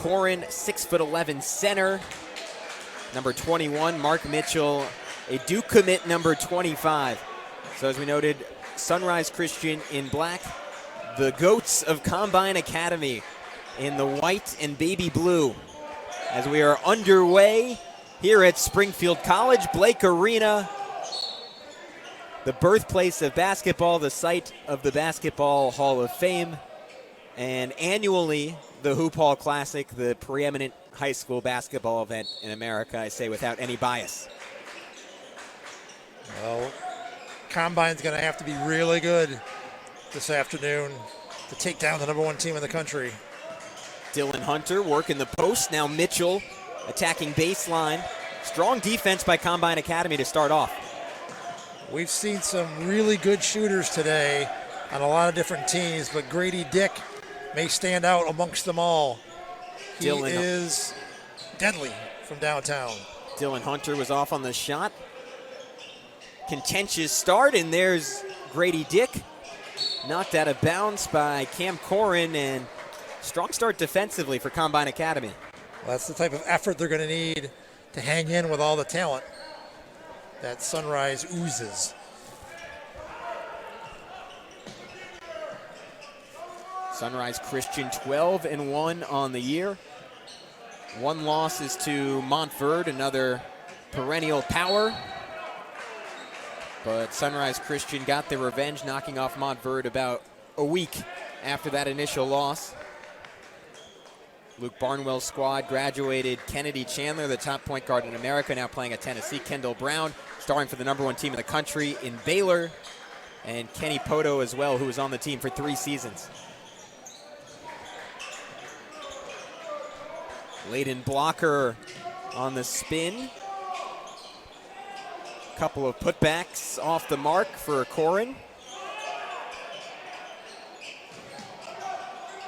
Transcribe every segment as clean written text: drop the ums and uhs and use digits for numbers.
Corin, 6'11" center. Number 21, Mark Mitchell, a Duke commit, number 25. So as we noted, Sunrise Christian in black, the GOATs of Combine Academy in the white and baby blue. As we are underway here at Springfield College, Blake Arena, the birthplace of basketball, the site of the Basketball Hall of Fame, and annually the Hoop Hall Classic, the preeminent high school basketball event in America, I say without any bias. Well, Combine's going to have to be really good this afternoon to take down the #1 team in the country. Dylan Hunter working the post. Now Mitchell attacking baseline. Strong defense by Combine Academy to start off. We've seen some really good shooters today on a lot of different teams, but Grady Dick may stand out amongst them all. He is deadly from downtown. Dylan Hunter was off on the shot. Contentious start, and there's Grady Dick. Knocked out of bounds by Cam Corin, and strong start defensively for Combine Academy. Well, that's the type of effort they're going to need to hang in with all the talent that Sunrise oozes. Sunrise Christian 12-1 on the year. One loss is to Montverde, another perennial power. But Sunrise Christian got their revenge, knocking off Montverde about a week after that initial loss. Luke Barnwell's squad graduated Kennedy Chandler, the top point guard in America, now playing at Tennessee. Kendall Brown, starring for the #1 team in the country in Baylor. And Kenny Poto as well, who was on the team for 3 seasons. Layden Blocker on the spin. Couple of putbacks off the mark for Corin.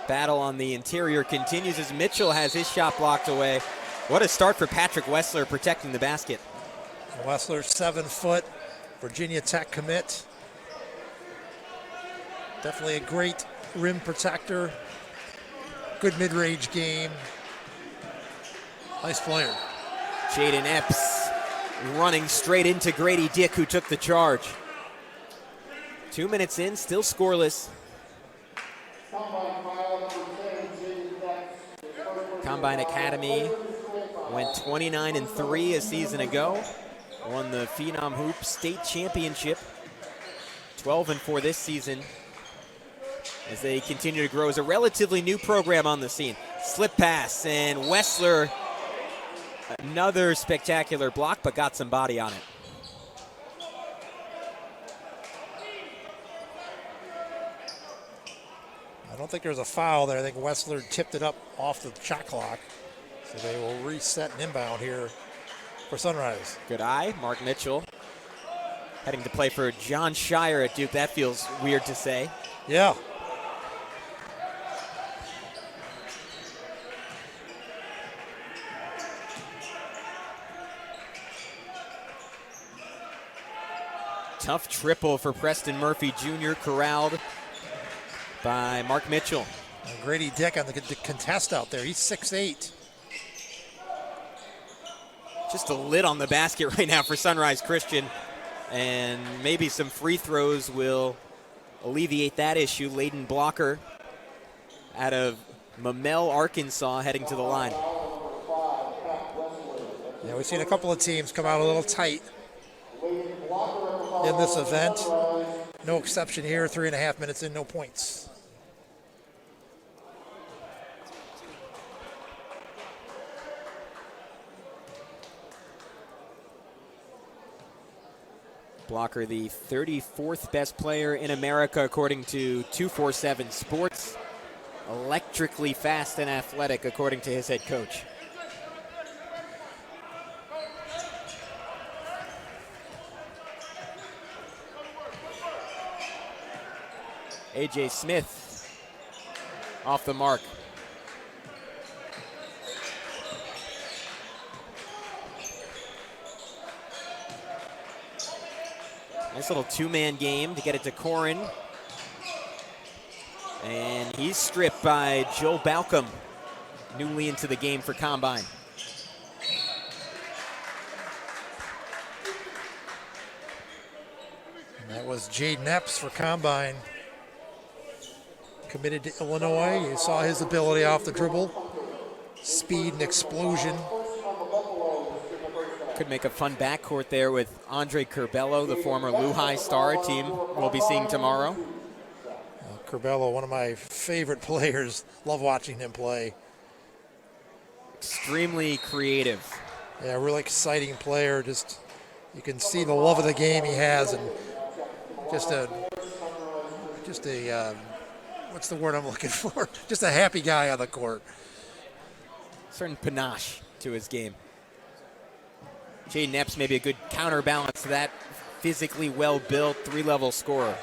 Battle on the interior continues as Mitchell has his shot blocked away. What a start for Patrick Wessler protecting the basket. Wessler, 7 foot, Virginia Tech commit. Definitely a great rim protector. Good mid-range game. Nice player. Jayden Epps running straight into Grady Dick, who took the charge. 2 minutes in, still scoreless. Combine Academy went 29-3 a season ago. Won the Phenom Hoop State Championship. 12-4 this season as they continue to grow as a relatively new program on the scene. Slip pass, and Wessler, another spectacular block, but got some body on it. I don't think there's a foul there. I think Wessler tipped it up off the shot clock. So they will reset and inbound here for Sunrise. Good eye, Mark Mitchell. Heading to play for John Shire at Duke. That feels weird to say. Yeah. Tough triple for Preston Murphy Jr., corralled by Mark Mitchell. And Grady Dick on the contest out there. He's 6'8". Just a lid on the basket right now for Sunrise Christian. And maybe some free throws will alleviate that issue. Layden Blocker out of Mamel, Arkansas, heading to the line. Yeah, we've seen a couple of teams come out a little tight in this event. No exception here, 3.5 minutes in, no points. Blocker, the 34th best player in America, according to 247 Sports. Electrically fast and athletic, according to his head coach. A.J. Smith off the mark. Nice little two-man game to get it to Corin. And he's stripped by Joe Baucom. newly into the game for Combine. And that was Jayden Epps for Combine. Committed to Illinois. You saw his ability off the dribble. Speed and explosion. Could make a fun backcourt there with Andre Curbelo, the former Lehigh star, a team we'll be seeing tomorrow. Curbelo, one of my favorite players. Love watching him play. Extremely creative. Yeah, really exciting player. Just, you can see the love of the game he has, and just a what's the word I'm looking for? Just a happy guy on the court. Certain panache to his game. Jayden Epps may be a good counterbalance to that physically well-built three-level scorer.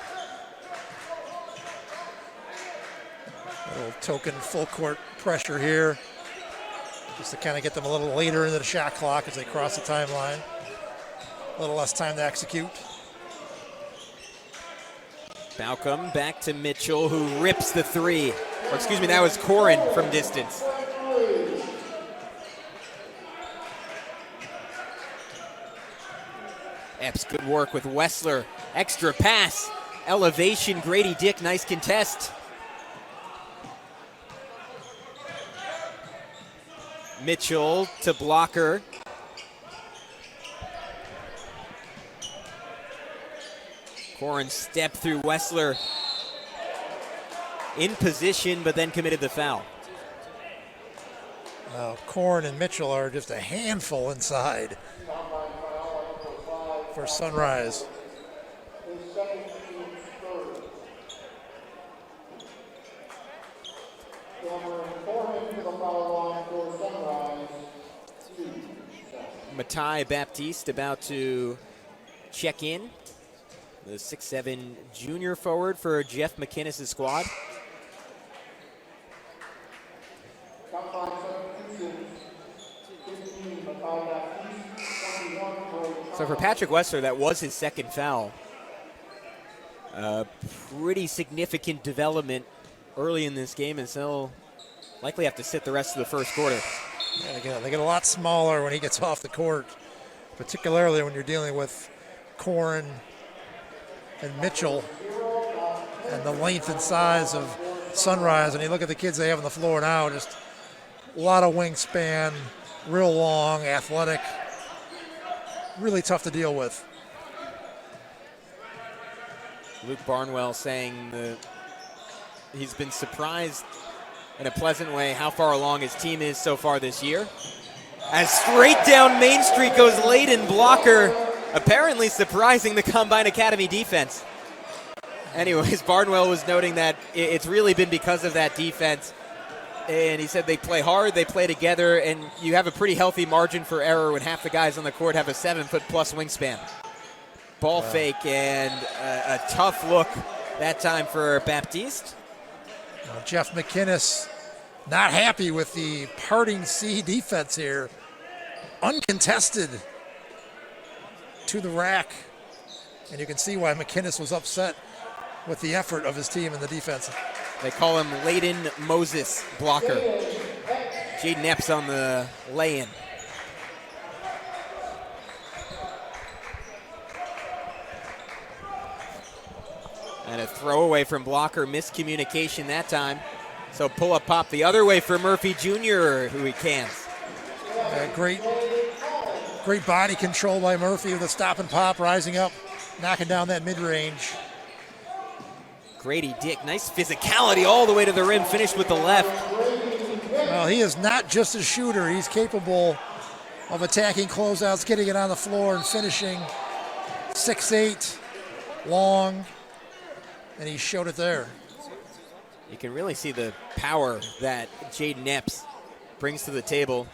A little token full court pressure here, just to kind of get them a little later into the shot clock as they cross the timeline. A little less time to execute. Baucom back to Mitchell, who rips the three. Or excuse me, that was Quinn from distance. Epps, good work with Wessler. Extra pass, elevation, Grady Dick, nice contest. Mitchell to blocker. Quinn stepped through Wessler in position, but then committed the foul. Quinn and Mitchell are just a handful inside for Sunrise. Matai Baptiste about to check in. The 6'7" junior forward for Jeff McInnes' squad. So for Patrick Wessler, that was his second foul. Pretty significant development early in this game, and so he'll likely have to sit the rest of the first quarter. Yeah, they get a lot smaller when he gets off the court, particularly when you're dealing with Quinn and Mitchell and the length and size of Sunrise. And you look at the kids they have on the floor now, just a lot of wingspan, real long, athletic, really tough to deal with. Luke Barnwell saying that he's been surprised in a pleasant way how far along his team is so far this year. As straight down Main Street goes Layden, blocker, apparently surprising the Combine Academy defense. Anyways, Barnwell was noting that it's really been because of that defense. And he said they play hard, they play together, and you have a pretty healthy margin for error when half the guys on the court have a 7-foot-plus wingspan. Ball fake and a tough look that time for Baptiste. Jeff McInnes not happy with the parting C defense here. Uncontested to the rack. And you can see why McInnes was upset with the effort of his team in the defense. They call him Layden Moses blocker. Jayden Epps on the lay-in. And a throwaway from blocker, miscommunication that time. So pull-up pop the other way for Murphy Jr., who he cans. Great body control by Murphy with a stop and pop, rising up, knocking down that mid-range. Grady Dick, nice physicality all the way to the rim, finished with the left. Well, he is not just a shooter. He's capable of attacking closeouts, getting it on the floor, and finishing. 6'8", long, and he showed it there. You can really see the power that Jayden Epps brings to the table.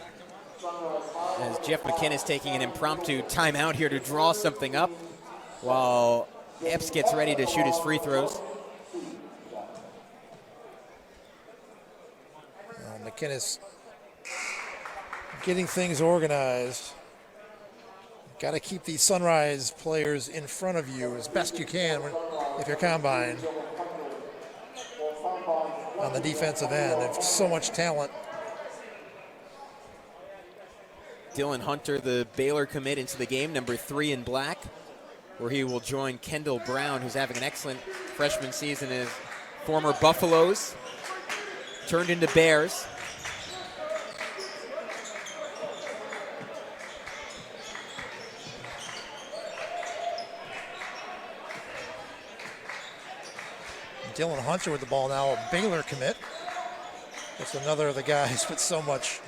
As Jeff McInnes taking an impromptu timeout here to draw something up while Epps gets ready to shoot his free throws. McInnes getting things organized. Got to keep these Sunrise players in front of you as best you can if you're Combine on the defensive end. There's so much talent Dylan Hunter, the Baylor commit, into the game, number 3 in black, where he will join Kendall Brown, who's having an excellent freshman season as former Buffaloes turned into Bears. Dylan Hunter with the ball now, a Baylor commit. That's another of the guys with so much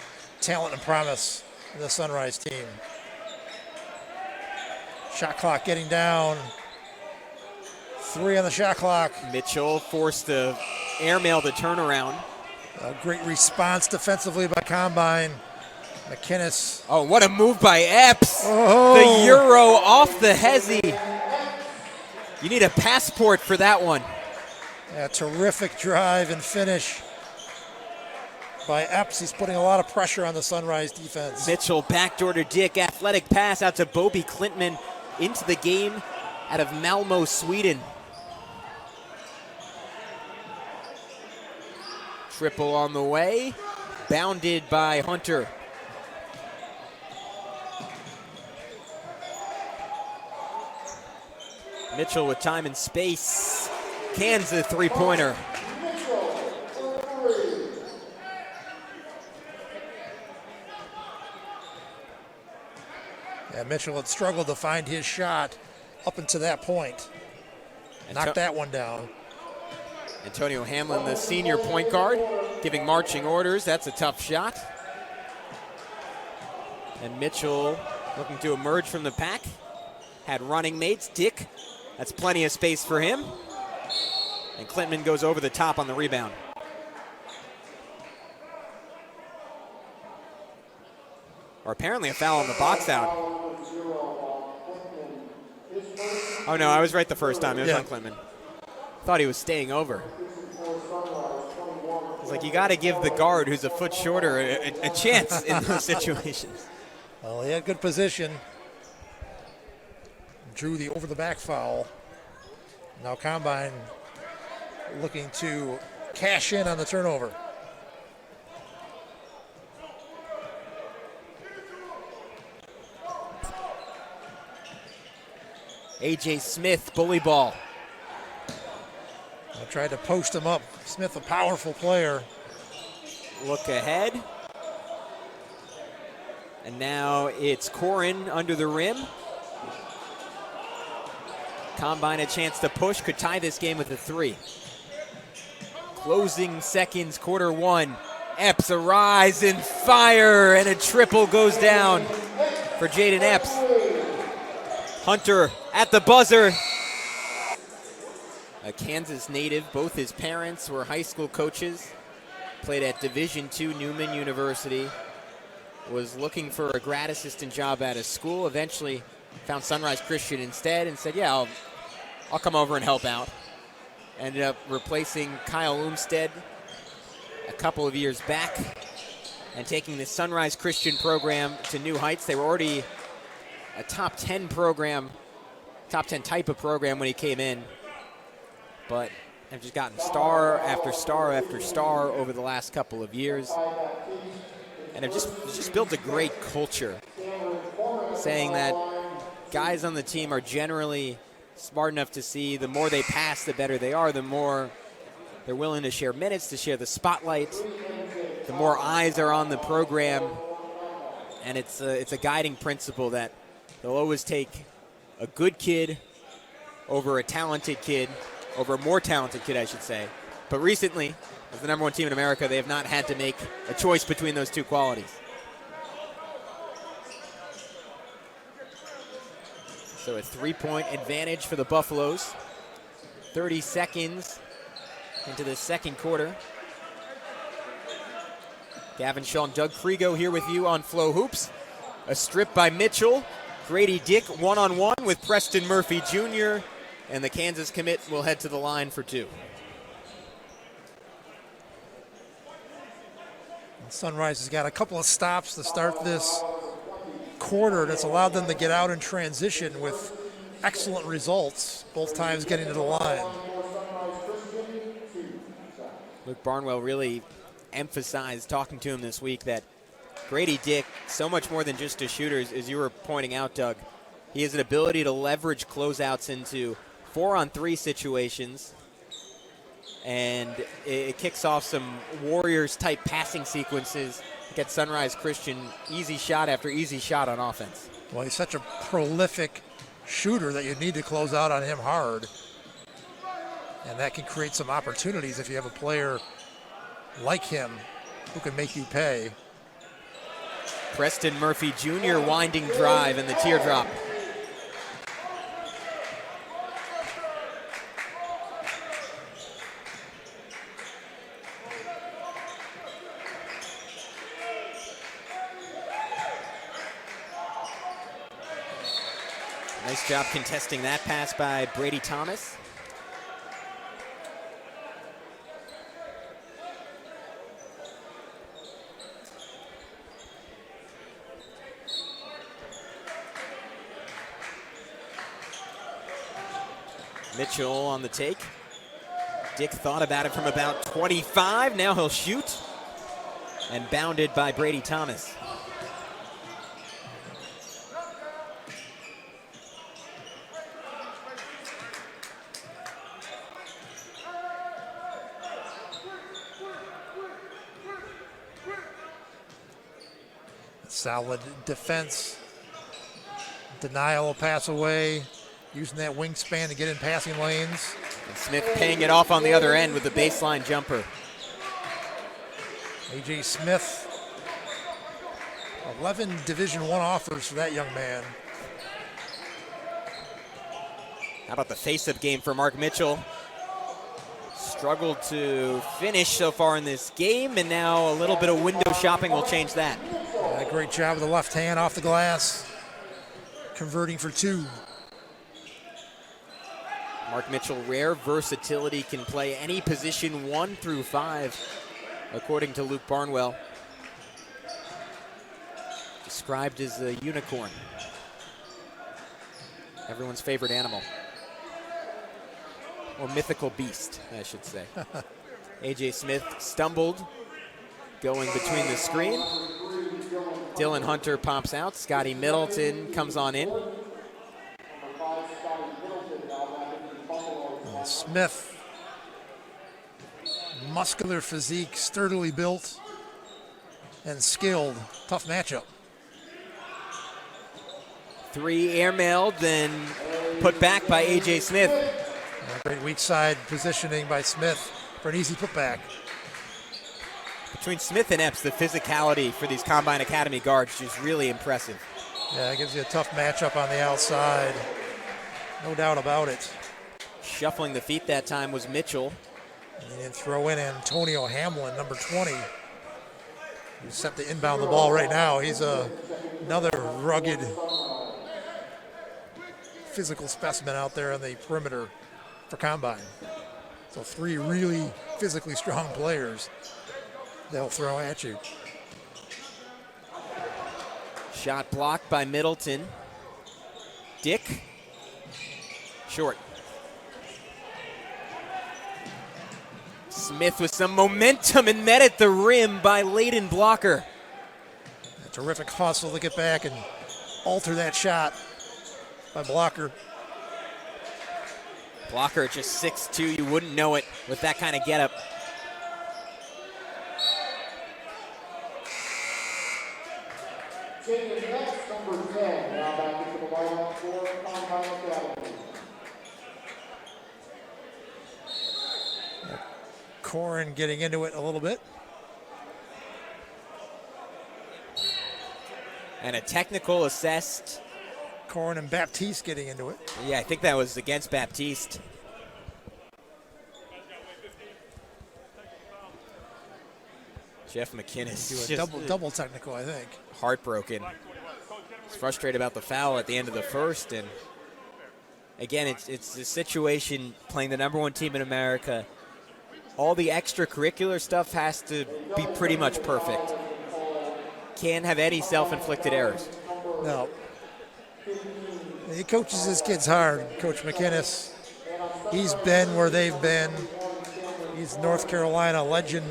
talent and promise in the Sunrise team. Shot clock getting down. 3 on the shot clock. Mitchell forced to airmail the turnaround. A great response defensively by Combine. McInnes. Oh, what a move by Epps. Oh. The Euro off the hezzy. You need a passport for that one. Yeah, terrific drive and finish by Epps. He's putting a lot of pressure on the Sunrise defense. Mitchell backdoor to Dick. Athletic pass out to Bobby Klintman into the game out of Malmo, Sweden. Triple on the way. Bounded by Hunter. Mitchell with time and space. Cans the three-pointer. Yeah, Mitchell had struggled to find his shot up until that point. Knocked that one down. Antonio Hamlin, the senior point guard, giving marching orders. That's a tough shot. And Mitchell looking to emerge from the pack. Had running mates. Dick, that's plenty of space for him. And Klintman goes over the top on the rebound. Or apparently a foul on the box out. Oh no, I was right the first time. It was on Klintman. Thought he was staying over. It's like you got to give the guard who's a foot shorter a chance in those situations. Well, he had good position. Drew the over the back foul. Now Combine looking to cash in on the turnover. A.J. Smith, bully ball. I tried to post him up. Smith, a powerful player. Look ahead. And now it's Corin under the rim. Combine a chance to push, could tie this game with a 3. Closing seconds, quarter 1. Epps a rise and fire, and a triple goes down for Jayden Epps. Hunter at the buzzer. A Kansas native, both his parents were high school coaches. Played at Division II Newman University. Was looking for a grad assistant job at a school. Eventually found Sunrise Christian instead and said, yeah, I'll come over and help out. Ended up replacing Kyle Umstead a couple of years back and taking the Sunrise Christian program to new heights. They were already a top 10 program, top 10 type of program when he came in, but have just gotten star after star after star over the last couple of years, and have just built a great culture, saying that guys on the team are generally smart enough to see the more they pass, the better they are, the more they're willing to share minutes, to share the spotlight, the more eyes are on the program, and it's a guiding principle that they'll always take a good kid over a talented kid, over a more talented kid, I should say. But recently, as the #1 team in America, they have not had to make a choice between those two qualities. So a 3-point advantage for the Buffaloes. 30 seconds into the second quarter. Gavin Shaw and Doug Krigo here with you on Flo Hoops. A strip by Mitchell. Grady Dick one-on-one with Preston Murphy Jr. And the Kansas commit will head to the line for 2. Sunrise has got a couple of stops to start this quarter that's allowed them to get out in transition with excellent results, both times getting to the line. Luke Barnwell really emphasized, talking to him this week, that Grady Dick, so much more than just a shooter, as you were pointing out, Doug. He has an ability to leverage closeouts into 4-on-3 situations, and it kicks off some Warriors-type passing sequences. Gets Sunrise Christian easy shot after easy shot on offense. Well, he's such a prolific shooter that you need to close out on him hard. And that can create some opportunities if you have a player like him who can make you pay. Preston Murphy Jr. winding drive and the teardrop. Nice job contesting that pass by Brady Thomas. Mitchell on the take. Dick thought about it from about 25. Now he'll shoot. And bounded by Brady Thomas. Solid defense. Denial will pass away. Using that wingspan to get in passing lanes. And Smith paying it off on the other end with a baseline jumper. A.J. Smith, 11 Division I offers for that young man. How about the face-up game for Mark Mitchell? Struggled to finish so far in this game, and now a little bit of window shopping will change that. Yeah, great job with the left hand off the glass, converting for two. Mark Mitchell, rare versatility, can play any position 1 through 5, according to Luke Barnwell. Described as a unicorn. Everyone's favorite animal. Or mythical beast, I should say. A.J. Smith stumbled going between the screen. Dylan Hunter pops out. Scotty Middleton comes on in. Smith, muscular physique, sturdily built, and skilled. Tough matchup. 3 airmailed, then put back by A.J. Smith. Great weak side positioning by Smith for an easy putback. Between Smith and Epps, the physicality for these Combine Academy guards is really impressive. Yeah, it gives you a tough matchup on the outside. No doubt about it. Shuffling the feet that time was Mitchell. And then throw in Antonio Hamlin, number 20. He's set to inbound the ball right now. He's another rugged, physical specimen out there on the perimeter for Combine. So 3 really physically strong players they'll throw at you. Shot blocked by Middleton. Dick. Short. Smith with some momentum and met at the rim by Layden Blocker. A terrific hustle to get back and alter that shot by Blocker. Blocker at just 6'2", you wouldn't know it with that kind of getup. Jayden, next, number 10, now back into the lineup for Combine Academy. Corin getting into it a little bit. And a technical assessed. Corin and Baptiste getting into it. Yeah, I think that was against Baptiste. Jeff McInnes. Do a double technical, I think. Heartbroken. He's frustrated about the foul at the end of the first. And again, it's a situation playing the number 1 team in America. All the extracurricular stuff has to be pretty much perfect. Can't have any self-inflicted errors. No. He coaches his kids hard, Coach McInnes. He's been where they've been. He's North Carolina legend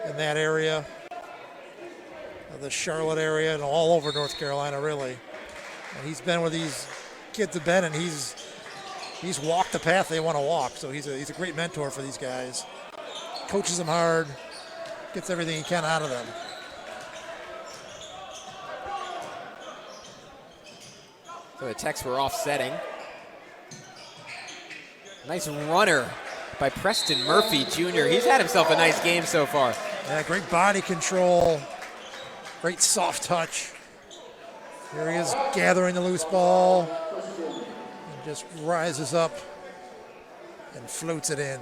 in that area. the Charlotte area and all over North Carolina, really. And he's been where these kids have been, and he's walked the path they want to walk. So he's a great mentor for these guys. Coaches them hard, gets everything he can out of them. So the Techs were offsetting. Nice runner by Preston Murphy Jr. He's had himself a nice game so far. Yeah, great body control, great soft touch. Here he is gathering the loose ball and just rises up and floats it in.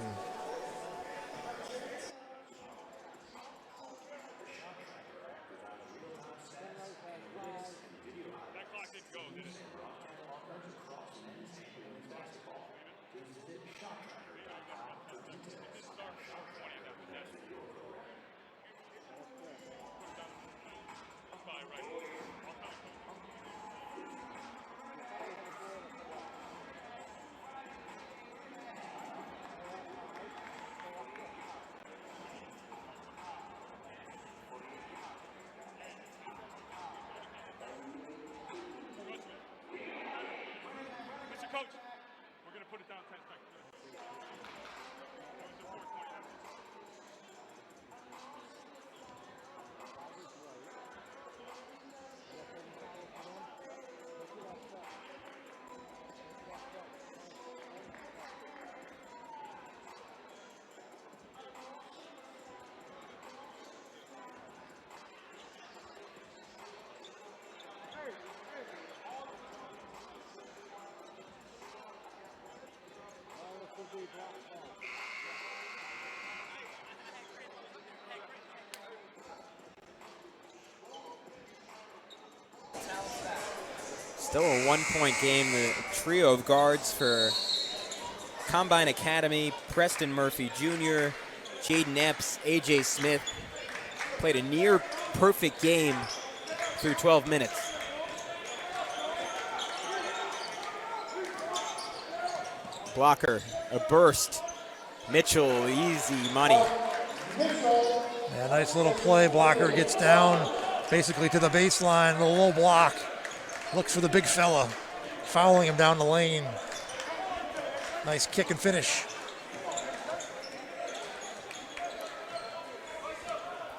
Still a one-point game. The trio of guards for Combine Academy, Preston Murphy Jr., Jayden Epps, A.J. Smith, played a near-perfect game through 12 minutes. Blocker, a burst. Mitchell, easy money. Yeah, nice little play. Blocker gets down basically to the baseline, a low block. Looks for the big fella, fouling him down the lane. Nice kick and finish.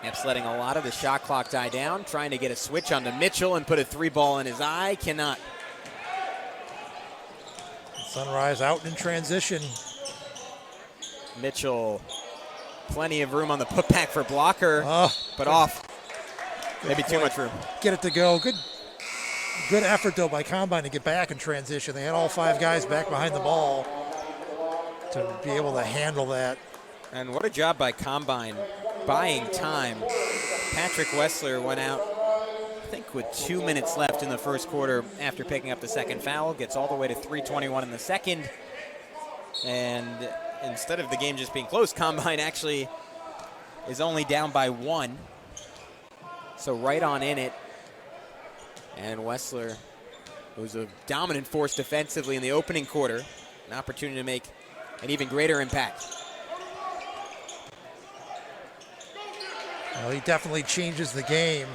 Epps letting a lot of the shot clock die down, trying to get a switch onto Mitchell and put a three ball in his eye. Cannot. Sunrise out in transition. Mitchell, plenty of room on the putback for Blocker, but off. Maybe too much room. Get it to go. Good effort, though, by Combine to get back in transition. They had all five guys back behind the ball to be able to handle that. And what a job by Combine buying time. Patrick Wessler went out, I think, with 2 minutes left in the first quarter after picking up the second foul. Gets all the way to 3:21 in the second. And instead of the game just being close, Combine actually is only down by one. So right on in it. And Wessler, who's a dominant force defensively in the opening quarter, an opportunity to make an even greater impact. Well, he definitely changes the game.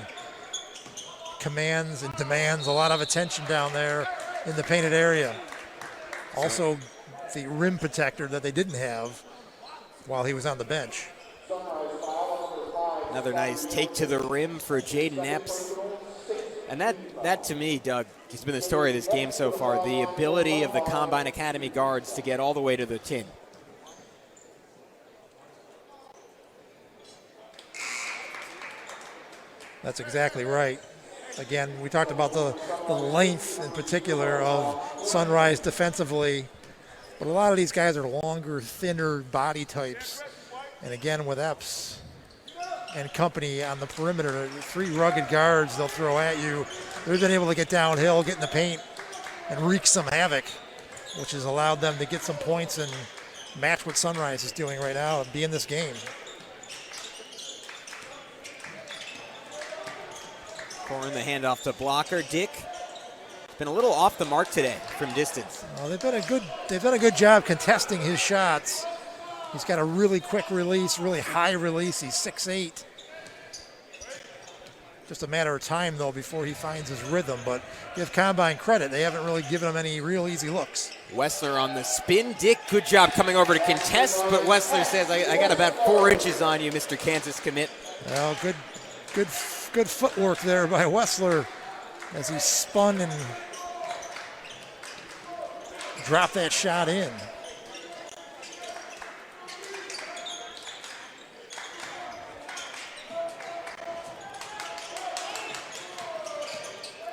Commands and demands a lot of attention down there in the painted area. Also, the rim protector that they didn't have while he was on the bench. Another nice take to the rim for Jayden Epps. And that to me, Doug, has been the story of this game so far. The ability of the Combine Academy guards to get all the way to the tin. That's exactly right. Again, we talked about the length in particular of Sunrise defensively. But a lot of these guys are longer, thinner body types. And again, with Epps and company on the perimeter, three rugged guards they'll throw at you. They've been able to get downhill, get in the paint, and wreak some havoc, which has allowed them to get some points and match what Sunrise is doing right now and be in this game. Pouring the handoff to Blocker. Dick has been a little off the mark today from distance. Well, they've done a good job contesting his shots. He's got a really quick release, really high release. He's 6'8". Just a matter of time, though, before he finds his rhythm. But give Combine credit. They haven't really given him any real easy looks. Wessler on the spin. Dick, good job coming over to contest, but Wessler says, I got about 4 inches on you, Mr. Kansas commit. Well, good footwork there by Wessler as he spun and dropped that shot in.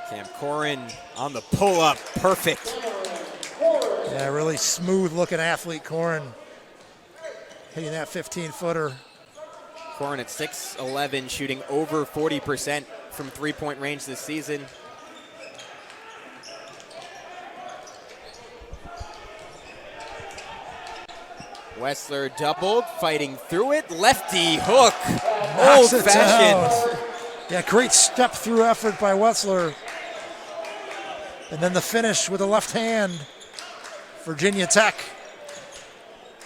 Cam Corrin on the pull-up, perfect. Yeah, really smooth-looking athlete, Corrin, hitting that 15-footer. Corrin at 6'11", shooting over 40% from three-point range this season. Wessler doubled, fighting through it. Lefty hook, old-fashioned. Yeah, great step-through effort by Wessler. And then the finish with the left hand. Virginia Tech.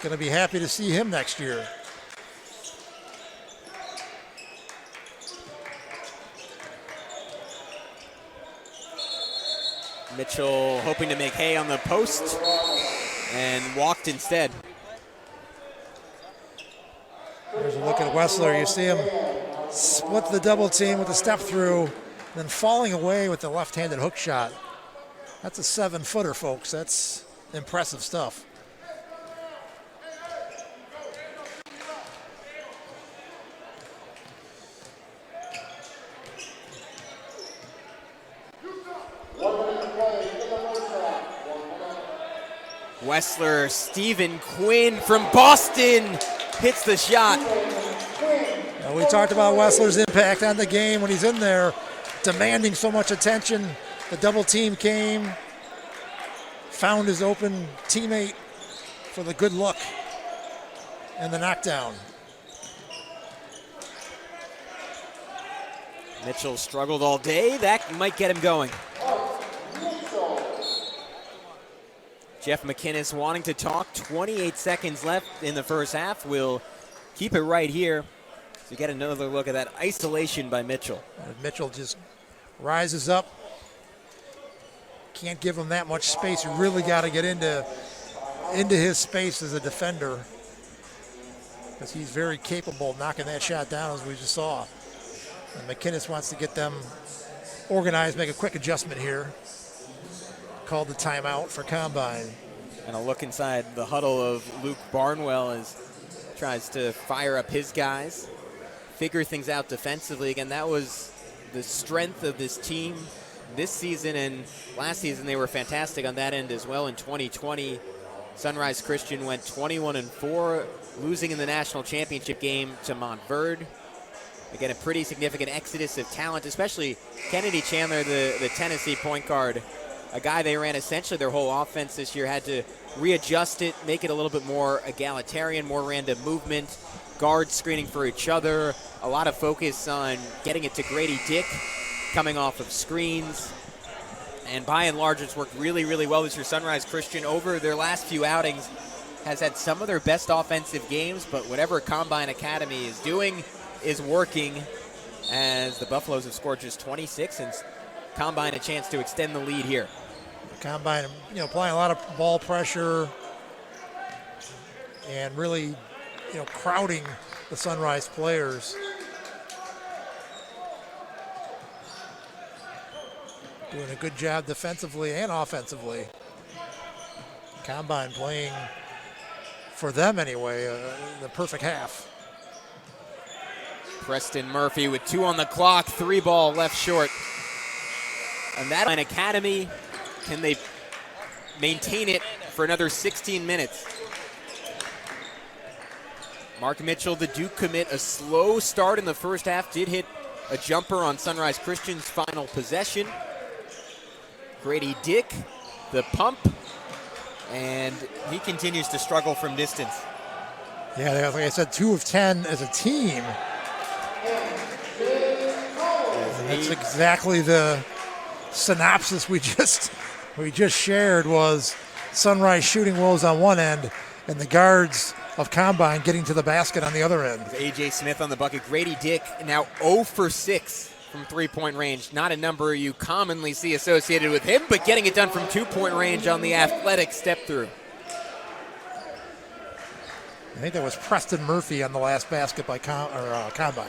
Going to be happy to see him next year. Mitchell hoping to make hay on the post and walked instead. There's a look at Wessler. You see him split the double team with a step through, then falling away with the left-handed hook shot. That's a 7-footer, folks. That's impressive stuff. Wessler, Stephen Quinn from Boston hits the shot. We talked about Wessler's impact on the game when he's in there, demanding so much attention. The double team came, found his open teammate for the good look and the knockdown. Mitchell struggled all day. That might get him going. Jeff McInnes wanting to talk. 28 seconds left in the first half. We'll keep it right here to get another look at that isolation by Mitchell. Mitchell just rises up. Can't give him that much space. You really got to get into his space as a defender, because he's very capable of knocking that shot down, as we just saw. And McInnes wants to get them organized, make a quick adjustment here. Called the timeout for Combine. And a look inside the huddle of Luke Barnwell as tries to fire up his guys, figure things out defensively. Again, that was the strength of this team this season, and last season they were fantastic on that end as well. In 2020, Sunrise Christian went 21-4, losing in the national championship game to Montverde. Again, a pretty significant exodus of talent, especially Kennedy Chandler, the Tennessee point guard, a guy they ran essentially their whole offense this year, had to readjust it, make it a little bit more egalitarian, more random movement, guards screening for each other, a lot of focus on getting it to Grady Dick, coming off of screens. And by and large, it's worked really, really well this year. Sunrise Christian, over their last few outings, has had some of their best offensive games, but whatever Combine Academy is doing is working, as the Buffaloes have scored just 26, and Combine a chance to extend the lead here. Combine, applying a lot of ball pressure and really, crowding the Sunrise players. Doing a good job defensively and offensively. Combine playing, for them anyway, the perfect half. Preston Murphy with 2 on the clock, 3 ball left short. And that an Academy, can they maintain it for another 16 minutes? Mark Mitchell, the Duke commit, a slow start in the first half, did hit a jumper on Sunrise Christian's final possession. Grady Dick, the pump, and he continues to struggle from distance. Yeah, like I said, 2 of 10 as a team. And that's exactly the synopsis we just shared, was Sunrise shooting woes on one end and the guards of Combine getting to the basket on the other end. A.J. Smith on the bucket. Grady Dick now 0 for 6 from three-point range. Not a number you commonly see associated with him, but getting it done from two-point range on the athletic step-through. I think that was Preston Murphy on the last basket by Combine.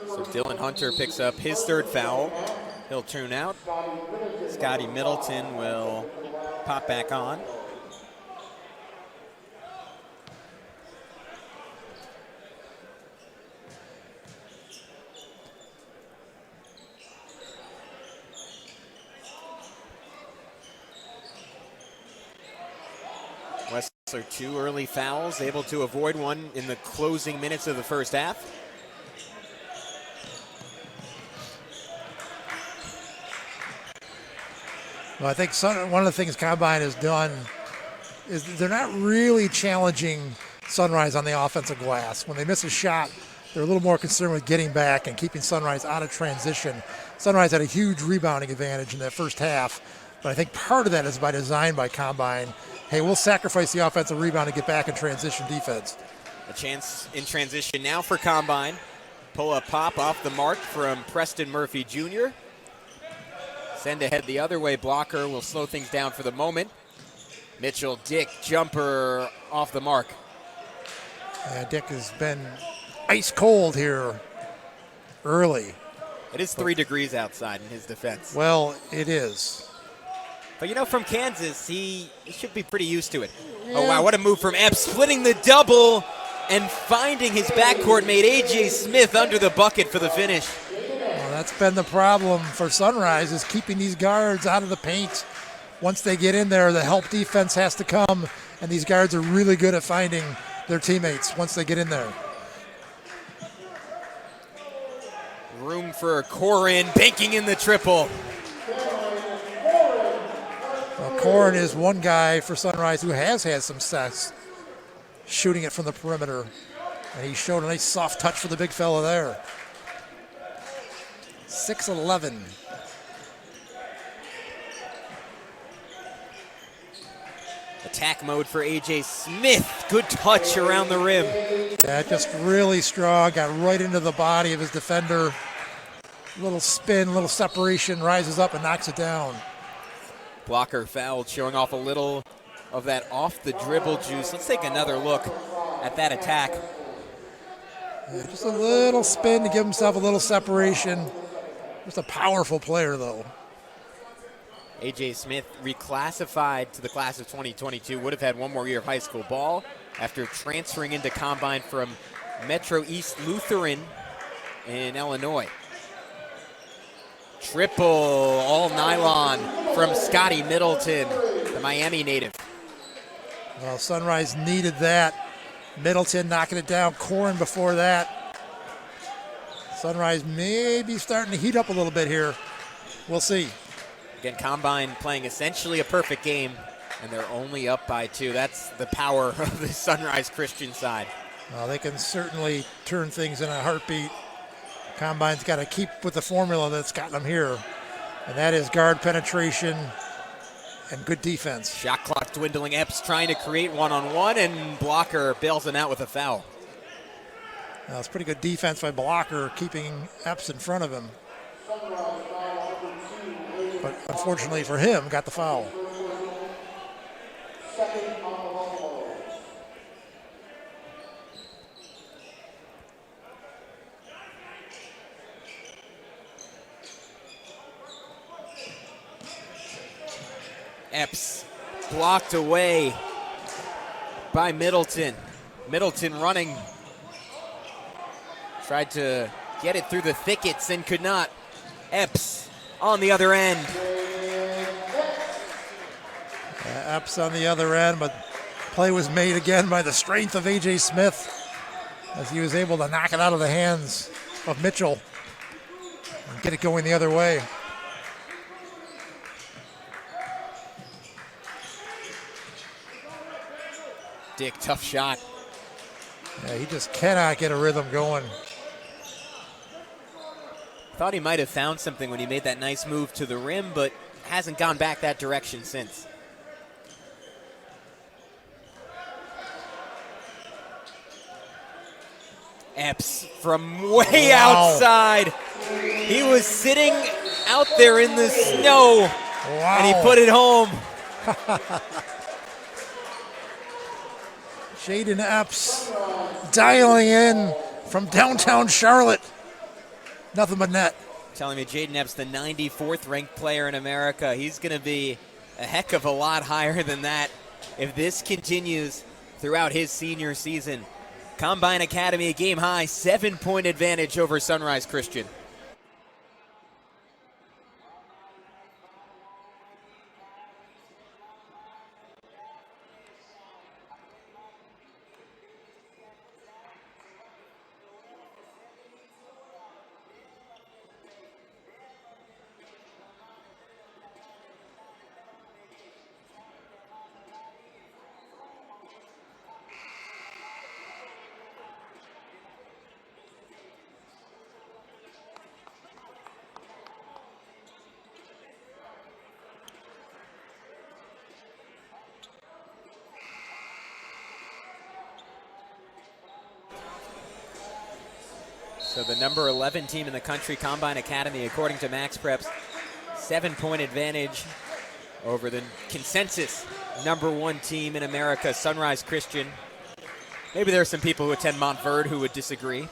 So Dylan Hunter picks up his third foul. He'll tune out. Scotty Middleton will pop back on. Wessler, 2 early fouls, able to avoid one in the closing minutes of the first half. Well, I think one of the things Combine has done is they're not really challenging Sunrise on the offensive glass. When they miss a shot, they're a little more concerned with getting back and keeping Sunrise out of transition. Sunrise had a huge rebounding advantage in that first half, but I think part of that is by design by Combine. Hey, we'll sacrifice the offensive rebound to get back in transition defense. A chance in transition now for Combine. Pull-up pop off the mark from Preston Murphy Jr. Send ahead the other way. Blocker will slow things down for the moment. Mitchell, Dick, jumper off the mark. Yeah, Dick has been ice cold here early. It is 3 degrees outside in his defense. Well, it is. But you know, from Kansas, he should be pretty used to it. Yeah. Oh, wow, what a move from Epps. Splitting the double and finding his backcourt mate, A.J. Smith, under the bucket for the finish. Well, that's been the problem for Sunrise, is keeping these guards out of the paint. Once they get in there, the help defense has to come, and these guards are really good at finding their teammates once they get in there. Room for Corin, banking in the triple. Well, Corin is one guy for Sunrise who has had some success shooting it from the perimeter, and he showed a nice soft touch for the big fella there. 6'11". Attack mode for A.J. Smith. Good touch around the rim. Yeah, just really strong. Got right into the body of his defender. Little spin, little separation, rises up and knocks it down. Blocker fouled, showing off a little of that off the dribble juice. Let's take another look at that attack. Yeah, just a little spin to give himself a little separation. Just a powerful player, though. A.J. Smith, reclassified to the class of 2022, would have had one more year of high school ball after transferring into Combine from Metro East Lutheran in Illinois. Triple, all nylon from Scotty Middleton, the Miami native. Well, Sunrise needed that. Middleton knocking it down. Corin before that. Sunrise may be starting to heat up a little bit here. We'll see. Again, Combine playing essentially a perfect game, and they're only up by 2. That's the power of the Sunrise Christian side. Well, they can certainly turn things in a heartbeat. Combine's got to keep with the formula that's gotten them here, and that is guard penetration and good defense. Shot clock dwindling. Epps trying to create one-on-one, and Blocker bails him out with a foul. Well, it's pretty good defense by Blocker, keeping Epps in front of him. But unfortunately for him, got the foul. Epps blocked away by Middleton. Middleton running. Tried to get it through the thickets and could not. Epps on the other end. Epps on the other end, but play was made again by the strength of A.J. Smith as he was able to knock it out of the hands of Mitchell and get it going the other way. Dick, tough shot. Yeah, he just cannot get a rhythm going. Thought he might have found something when he made that nice move to the rim, but hasn't gone back that direction since. Epps from way outside. He was sitting out there in the snow, and he put it home. Jayden Epps dialing in from downtown Charlotte. Nothing but net. Telling me Jayden Epps, the 94th ranked player in America. He's going to be a heck of a lot higher than that if this continues throughout his senior season. Combine Academy, a game high, 7-point advantage over Sunrise Christian. So the number 11 team in the country, Combine Academy, according to Max Preps, 7-point advantage over the consensus number 1 team in America, Sunrise Christian. Maybe there are some people who attend Montverde who would disagree.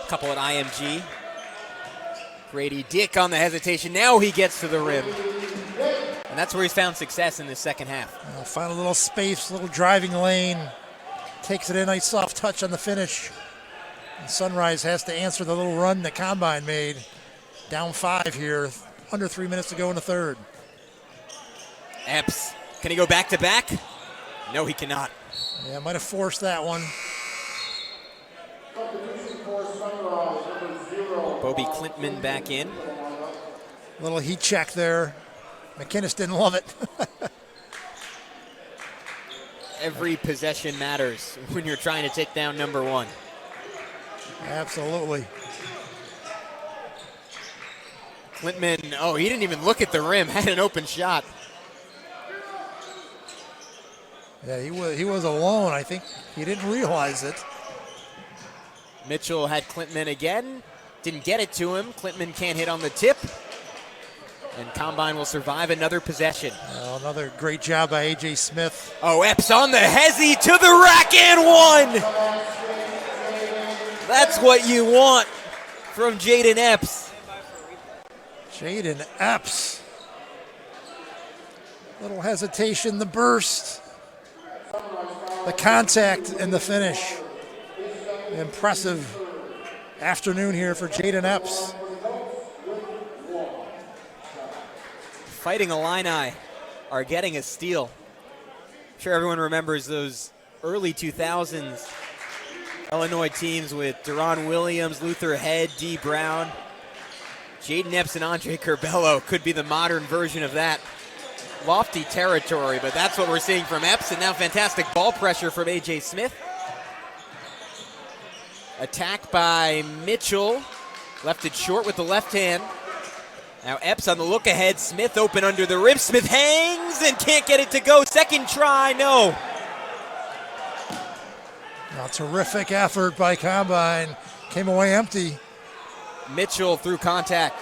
A couple at IMG. Grady Dick on the hesitation. Now he gets to the rim. And that's where he's found success in the second half. Find a little space, a little driving lane. Takes it in, nice soft touch on the finish. And Sunrise has to answer the little run that Combine made. Down 5 here, under 3 minutes to go in the third. Epps, can he go back to back? No, he cannot. Yeah, might have forced that one. Bobby Klintman back in. Little heat check there. McInnes didn't love it. Every possession matters when you're trying to take down number 1. Absolutely. Klintman, oh, he didn't even look at the rim, had an open shot. Yeah, he was alone. I think he didn't realize it. Mitchell had Klintman again, didn't get it to him. Klintman can't hit on the tip. And Combine will survive another possession. Another great job by A.J. Smith. Oh, Epps on the hezzy to the rack and 1. That's what you want from Jayden Epps. Jayden Epps. Little hesitation, the burst. The contact and the finish. Impressive afternoon here for Jayden Epps. Fighting Illini are getting a steal. I'm sure everyone remembers those early 2000s Illinois teams with Deron Williams, Luther Head, D. Brown. Jayden Epps and Andre Curbelo could be the modern version of that. Lofty territory, but that's what we're seeing from Epps, and now fantastic ball pressure from A.J. Smith. Attack by Mitchell. Left it short with the left hand. Now Epps on the look ahead. Smith open under the rim. Smith hangs and can't get it to go. Second try, no. A terrific effort by Combine. Came away empty. Mitchell through contact.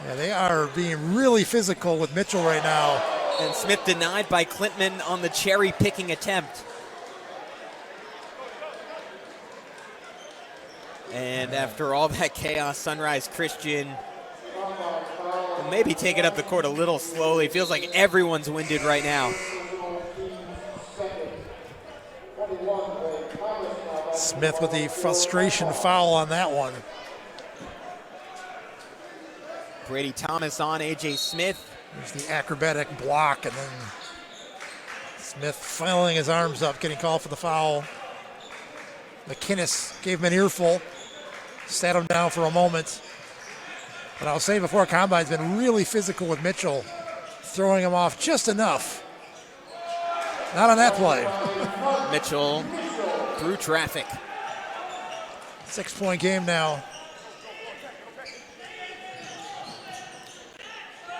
Yeah, they are being really physical with Mitchell right now. And Smith denied by Klintman on the cherry-picking attempt. And after all that chaos, Sunrise Christian will maybe take it up the court a little slowly. Feels like everyone's winded right now. Smith with the frustration foul on that one. Brady Thomas on A.J. Smith. There's the acrobatic block, and then Smith filing his arms up, getting called for the foul. McInnes gave him an earful, sat him down for a moment. But I'll say before, Combine's been really physical with Mitchell, throwing him off just enough. Not on that play. Mitchell through traffic. 6-point game now.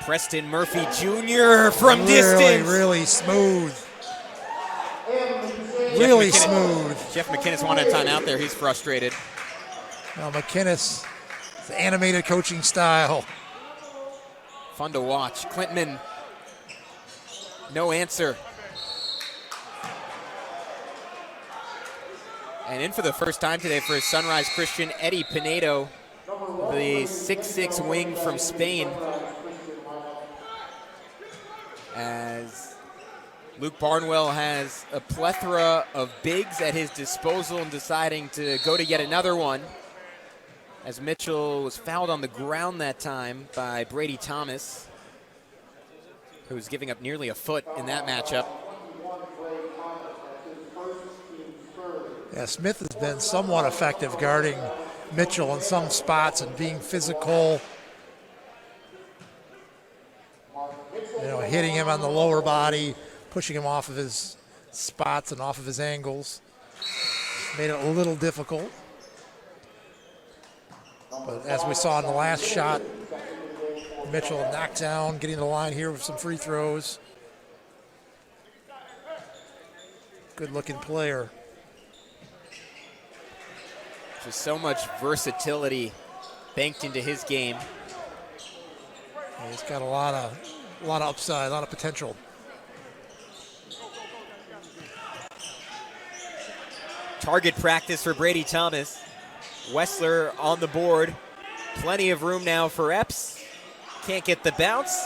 Preston Murphy Jr. from distance. Really smooth. Really smooth. Jeff McInnes wanted a timeout there. He's frustrated. Now McInnes, animated coaching style. Fun to watch. Clintman, no answer. And in for the first time today for Sunrise Christian, Eddie Pinedo, the 6'6" wing from Spain. As Luke Barnwell has a plethora of bigs at his disposal and deciding to go to yet another one. As Mitchell was fouled on the ground that time by Brady Thomas, who was giving up nearly a foot in that matchup. Yeah, Smith has been somewhat effective guarding Mitchell in some spots and being physical. You know, hitting him on the lower body, pushing him off of his spots and off of his angles. Made it a little difficult. But as we saw in the last shot, Mitchell knocked down, getting the line here with some free throws. Good looking player. Just so much versatility banked into his game. Yeah, he's got a lot of upside, a lot of potential. Target practice for Brady Thomas. Wessler on the board. Plenty of room now for Epps. Can't get the bounce.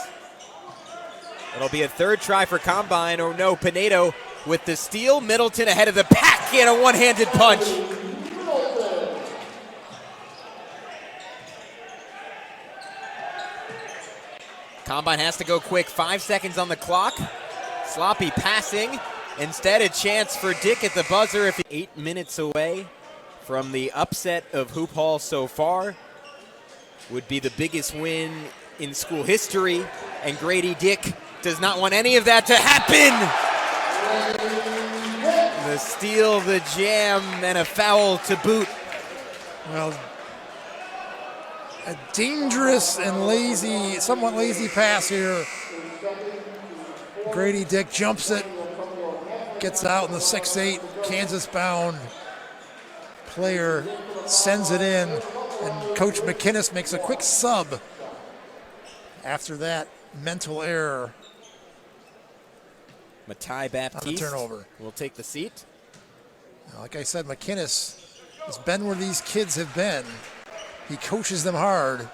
It'll be a third try for Combine. Oh no, Pinedo with the steal. Middleton ahead of the pack and a one-handed punch. Combine has to go quick. 5 seconds on the clock. Sloppy passing. Instead, a chance for Dick at the buzzer. 8 minutes away from the upset of Hoop Hall so far. Would be the biggest win in school history. And Grady Dick does not want any of that to happen. The steal, the jam, and a foul to boot. Well, a dangerous and lazy, somewhat lazy pass here. Grady Dick jumps it, gets out, and the 6'8" Kansas-bound player sends it in, and Coach McInnes makes a quick sub after that mental error. Matai Baptiste turnover will take the seat. Like I said, McInnes has been where these kids have been. He coaches them hard,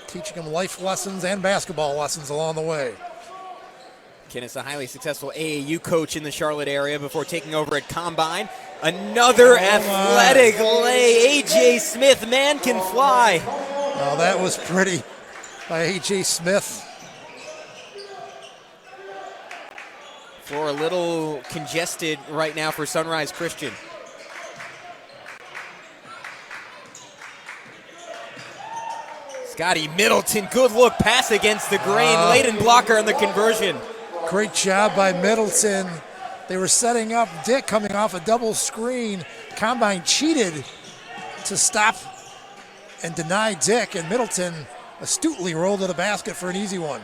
teaching them life lessons and basketball lessons along the way. McInnes, a highly successful AAU coach in the Charlotte area before taking over at Combine. Another athletic lay. A.J. Smith, man can fly. Oh, that was pretty by A.J. Smith. Floor a little congested right now for Sunrise Christian. Scotty Middleton, good look, pass against the grain. Layden blocker on the conversion. Great job by Middleton. They were setting up Dick coming off a double screen. Combine cheated to stop and deny Dick, and Middleton astutely rolled to the basket for an easy one.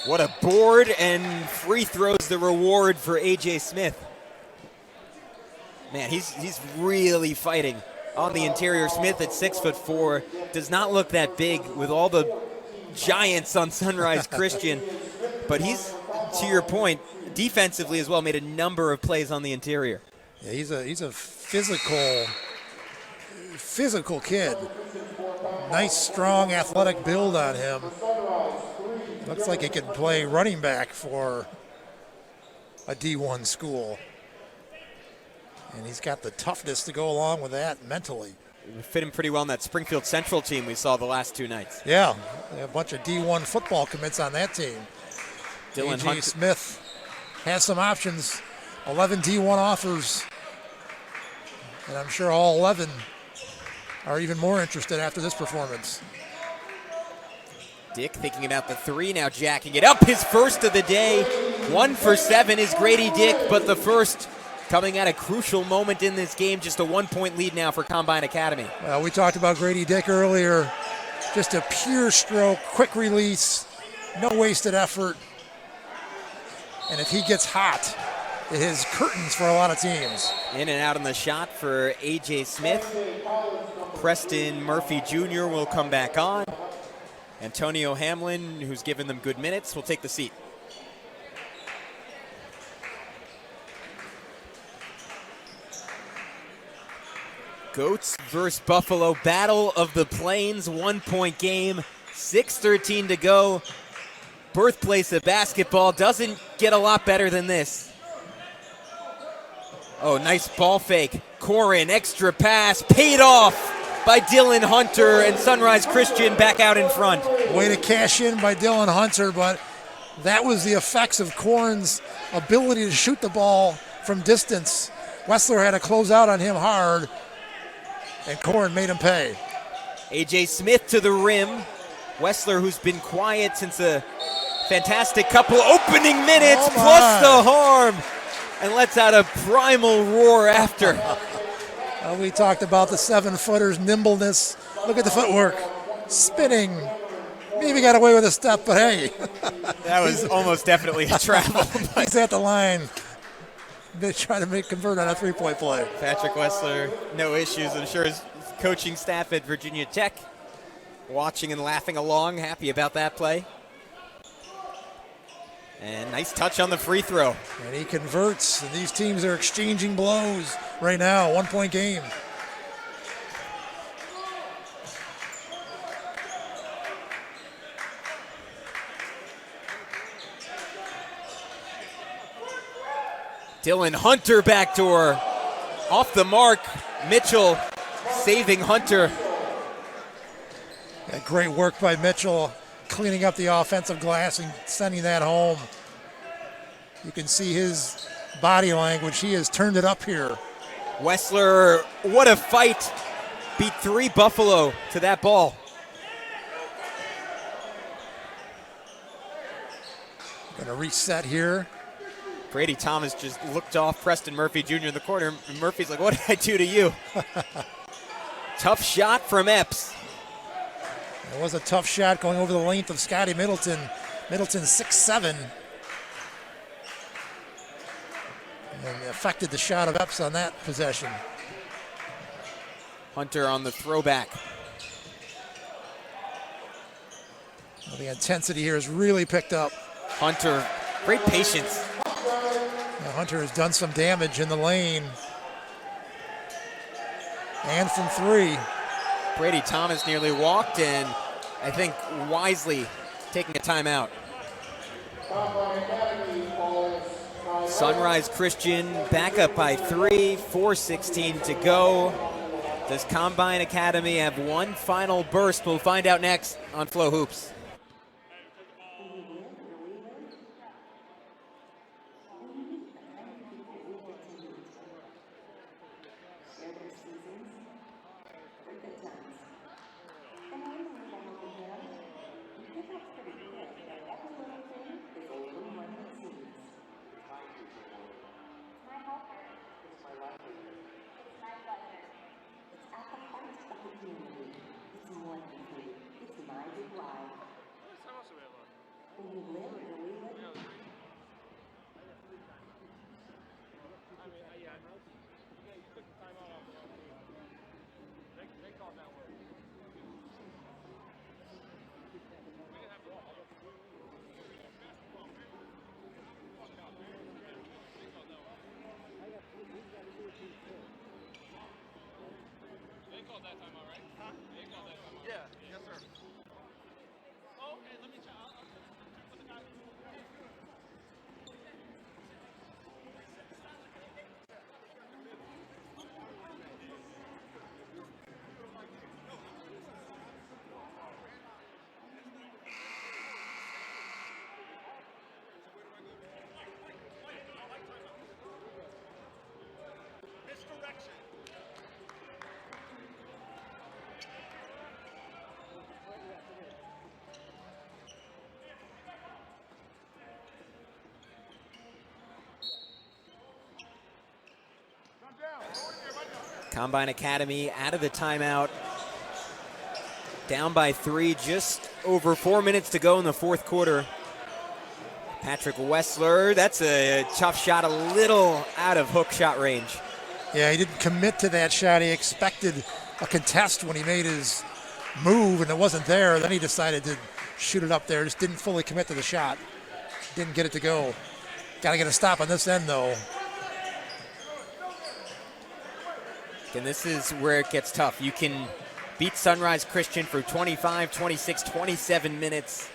What a board, and free throws the reward for A.J. Smith. Man, he's really fighting on the interior. Smith at 6'4", does not look that big with all the giants on Sunrise Christian, but he's, to your point, defensively as well, made a number of plays on the interior. Yeah, he's a physical kid. Nice, strong, athletic build on him. Looks like he could play running back for a D1 school. And he's got the toughness to go along with that mentally. It would fit him pretty well in that Springfield Central team we saw the last 2 nights. Yeah, a bunch of D1 football commits on that team. Dylan A.J. Smith has some options, 11 D1 offers. And I'm sure all 11 are even more interested after this performance. Dick thinking about the three, now jacking it up. His first of the day. 1 for 7 is Grady Dick, but the first coming at a crucial moment in this game. Just a 1-point lead now for Combine Academy. Well, we talked about Grady Dick earlier. Just a pure stroke, quick release, no wasted effort. And if he gets hot, it is curtains for a lot of teams. In and out on the shot for A.J. Smith. Preston Murphy Jr. will come back on. Antonio Hamlin, who's given them good minutes, will take the seat. Goats versus Buffalo, Battle of the Plains, 1-point game, 6:13 to go. Birthplace of basketball, doesn't get a lot better than this. Oh, nice ball fake. Corin, extra pass, paid off by Dylan Hunter, and Sunrise Christian back out in front. Way to cash in by Dylan Hunter, but that was the effects of Corin's ability to shoot the ball from distance. Wessler had to close out on him hard, and Corin made him pay. A.J. Smith to the rim. Wessler, who's been quiet since a fantastic couple opening minutes, plus the harm, and lets out a primal roar after. We talked about the 7-footer's nimbleness. Look at the footwork. Spinning. Maybe got away with a step, but hey. That was almost definitely a travel. He's at the line. They try to convert on a three-point play. Patrick Wessler, no issues. I'm sure his coaching staff at Virginia Tech watching and laughing along, happy about that play. And nice touch on the free throw. And he converts, and these teams are exchanging blows right now, 1-point game. Dylan Hunter backdoor, off the mark. Mitchell saving Hunter. Yeah, great work by Mitchell, cleaning up the offensive glass and sending that home. You can see his body language. He has turned it up here. Wessler, what a fight. Beat 3 Buffalo to that ball. Gonna reset here. Brady Thomas just looked off Preston Murphy Jr. in the corner. Murphy's like, what did I do to you? Tough shot from Epps. It was a tough shot going over the length of Scotty Middleton. Middleton 6'7". And affected the shot of Epps on that possession. Hunter on the throwback. Well, the intensity here has really picked up. Hunter, great patience. Now Hunter has done some damage in the lane. And from 3. Brady Thomas nearly walked, and I think wisely taking a timeout. Sunrise Christian back up by 3, 4:16 to go. Does Combine Academy have one final burst? We'll find out next on Flo Hoops. Combine Academy out of the timeout. Down by 3, just over 4 minutes to go in the fourth quarter. Patrick Wessler, that's a tough shot, a little out of hook shot range. Yeah, he didn't commit to that shot. He expected a contest when he made his move, and it wasn't there. Then he decided to shoot it up there. Just didn't fully commit to the shot. Didn't get it to go. Got to get a stop on this end, though. And this is where it gets tough. You can beat Sunrise Christian for 25, 26, 27 minutes.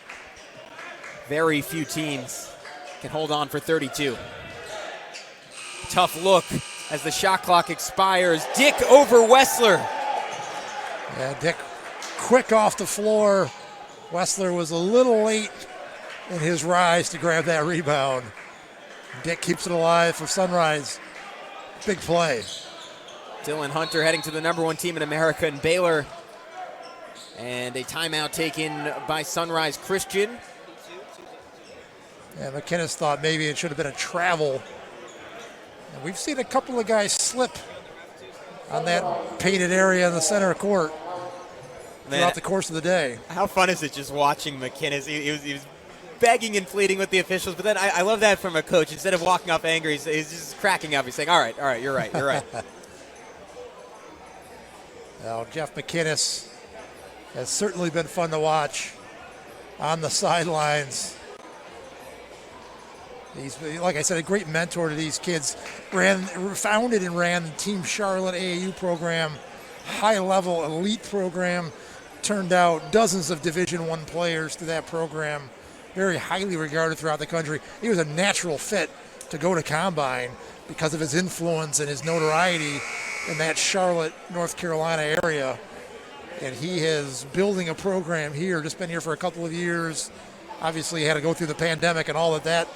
Very few teams can hold on for 32. Tough look as the shot clock expires. Dick over Wessler. Yeah, Dick quick off the floor. Wessler was a little late in his rise to grab that rebound. Dick keeps it alive for Sunrise. Big play. Dylan Hunter heading to the #1 team in America in Baylor. And a timeout taken by Sunrise Christian. Yeah, McInnes thought maybe it should have been a travel. And we've seen a couple of guys slip on that painted area in the center court throughout the course of the day. How fun is it just watching McInnes? He was begging and pleading with the officials, but then I love that from a coach. Instead of walking off angry, he's just cracking up. He's saying, all right, you're right. Now, Jeff McInnes has certainly been fun to watch on the sidelines. He's, like I said, a great mentor to these kids. Founded and ran the Team Charlotte AAU program, high-level elite program. Turned out dozens of Division I players to that program. Very highly regarded throughout the country. He was a natural fit to go to Combine because of his influence and his notoriety in that Charlotte, North Carolina area. And he is building a program here, just been here for a couple of years. Obviously, he had to go through the pandemic and all that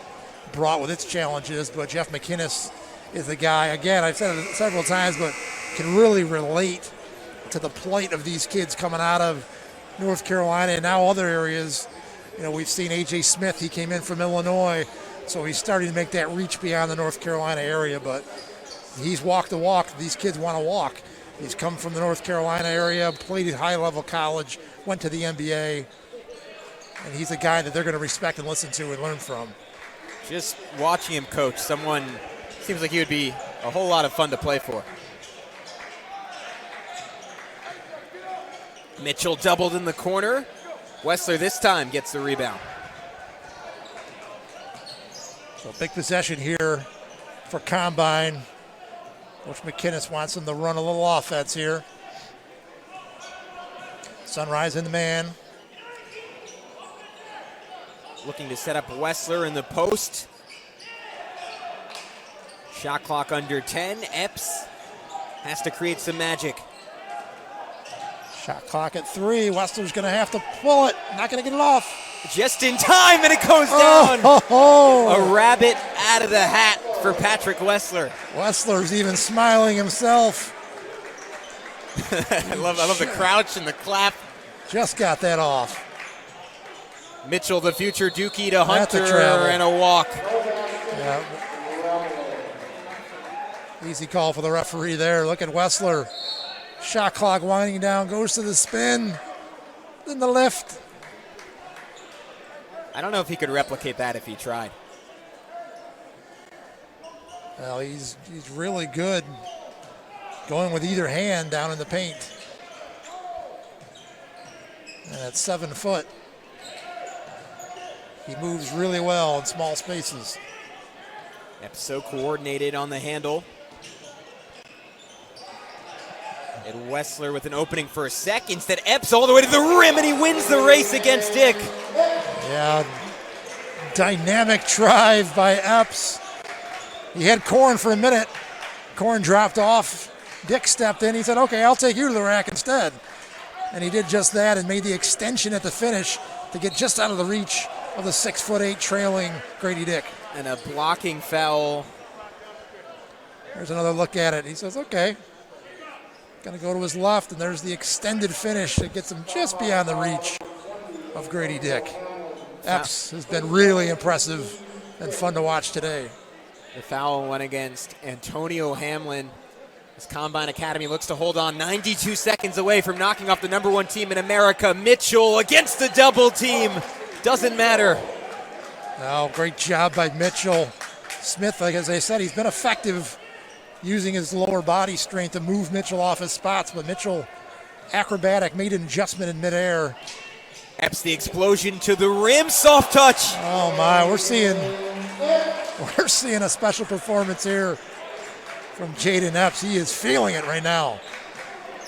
brought with its challenges, but Jeff McInnes is the guy, again, I've said it several times, but can really relate to the plight of these kids coming out of North Carolina and now other areas. You know, we've seen A.J. Smith, he came in from Illinois, so he's starting to make that reach beyond the North Carolina area, but he's walked the walk these kids want to walk. He's come from the North Carolina area, played at high-level college, went to the NBA, and he's a guy that they're going to respect and listen to and learn from. Just watching him coach, someone seems like he would be a whole lot of fun to play for. Mitchell doubled in the corner. Wessler this time gets the rebound. So big possession here for Combine. Coach McInnes wants them to run a little offense here. Sunrise in the man. Looking to set up Wessler in the post. Shot clock under 10. Epps has to create some magic. Shot clock at 3. Wessler's going to have to pull it. Not going to get it off. Just in time, and it goes down. A rabbit out of the hat for Patrick Wessler. Wessler's even smiling himself. I love the crouch and the clap. Just got that off. Mitchell, the future Dookie to Hunter, and a walk. Yeah. Easy call for the referee there. Look at Wessler. Shot clock winding down, goes to the spin, then the lift. I don't know if he could replicate that if he tried. Well, he's really good going with either hand down in the paint. And at 7 foot, he moves really well in small spaces. Epps so coordinated on the handle. And Wessler with an opening for a sec. Instead, Epps all the way to the rim, and he wins the race against Dick. Yeah, dynamic drive by Epps. He had Corn for a minute. Corn dropped off. Dick stepped in. He said, okay, I'll take you to the rack instead. And he did just that and made the extension at the finish to get just out of the reach of the 6'8" trailing Grady Dick. And a blocking foul. There's another look at it. He says, okay. Going to go to his left, and there's the extended finish that gets him just beyond the reach of Grady Dick. Epps has been really impressive and fun to watch today. The foul went against Antonio Hamlin, This Combine Academy looks to hold on, 92 seconds away from knocking off the #1 team in America. Mitchell against the double team. Doesn't matter. Oh, great job by Mitchell. Smith, like as I said, he's been effective using his lower body strength to move Mitchell off his spots, but Mitchell, acrobatic, made an adjustment in midair. Epps the explosion to the rim, soft touch. Oh my, we're seeing a special performance here from Jayden Epps. He is feeling it right now.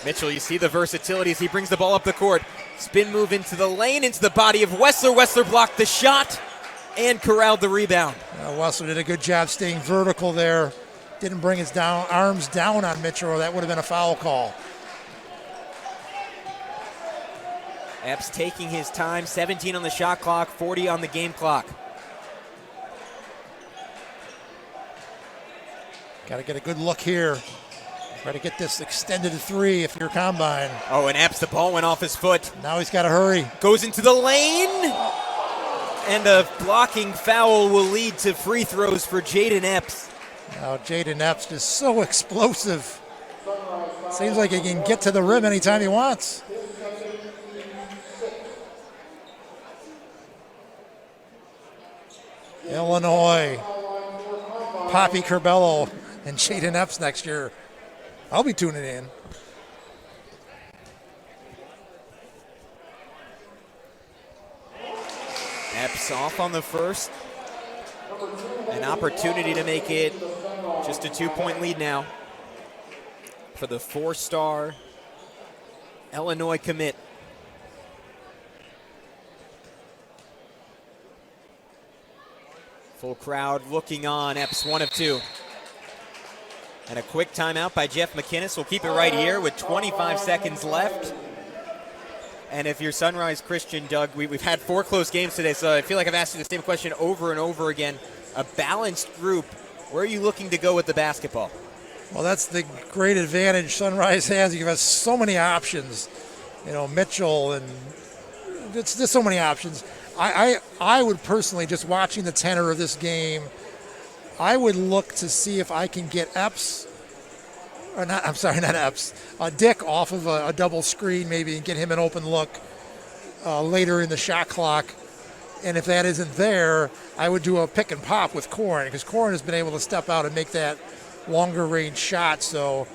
Mitchell, you see the versatility as he brings the ball up the court. Spin move into the lane, into the body of Wessler. Wessler blocked the shot and corralled the rebound. Wessler did a good job staying vertical there. Didn't bring his arms down on Mitchell, or that would have been a foul call. Epps taking his time, 17 on the shot clock, 40 on the game clock. Got to get a good look here. Try to get this extended to 3 if you're Combine. Oh, and Epps, the ball went off his foot. Now he's got to hurry. Goes into the lane. And a blocking foul will lead to free throws for Jayden Epps. Now Jayden Epps is so explosive. Seems like he can get to the rim anytime he wants. Illinois, Poppy Curbelo, and Jayden Epps next year. I'll be tuning in. Epps off on the first. An opportunity to make it just a 2-point lead now for the 4-star Illinois commit. Full crowd looking on. Epps 1 of 2. And a quick timeout by Jeff McInnes. We'll keep it right here with 25 seconds left. And if you're Sunrise Christian, Doug, we've had 4 close games today, so I feel like I've asked you the same question over and over again. A balanced group. Where are you looking to go with the basketball? Well, that's the great advantage Sunrise has. You have so many options. You know, Mitchell, and it's just so many options. I would personally, just watching the tenor of this game, I would look to see if I can get Epps, or not, I'm sorry, not Epps, Dick off of a double screen maybe and get him an open look later in the shot clock. And if that isn't there, I would do a pick and pop with Quinn, because Quinn has been able to step out and make that longer range shot. So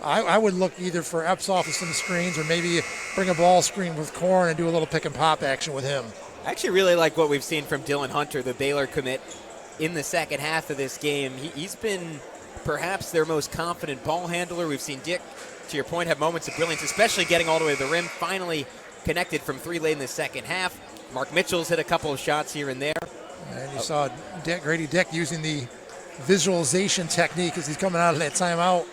I would look either for Epps off of some screens, or maybe bring a ball screen with Quinn and do a little pick and pop action with him. I actually really like what we've seen from Dylan Hunter, the Baylor commit, in the second half of this game. He's been perhaps their most confident ball handler. We've seen Dick, to your point, have moments of brilliance, especially getting all the way to the rim, finally connected from 3 late in the second half. Mark Mitchell's hit a couple of shots here and there. And you saw Grady Dick using the visualization technique as he's coming out of that timeout.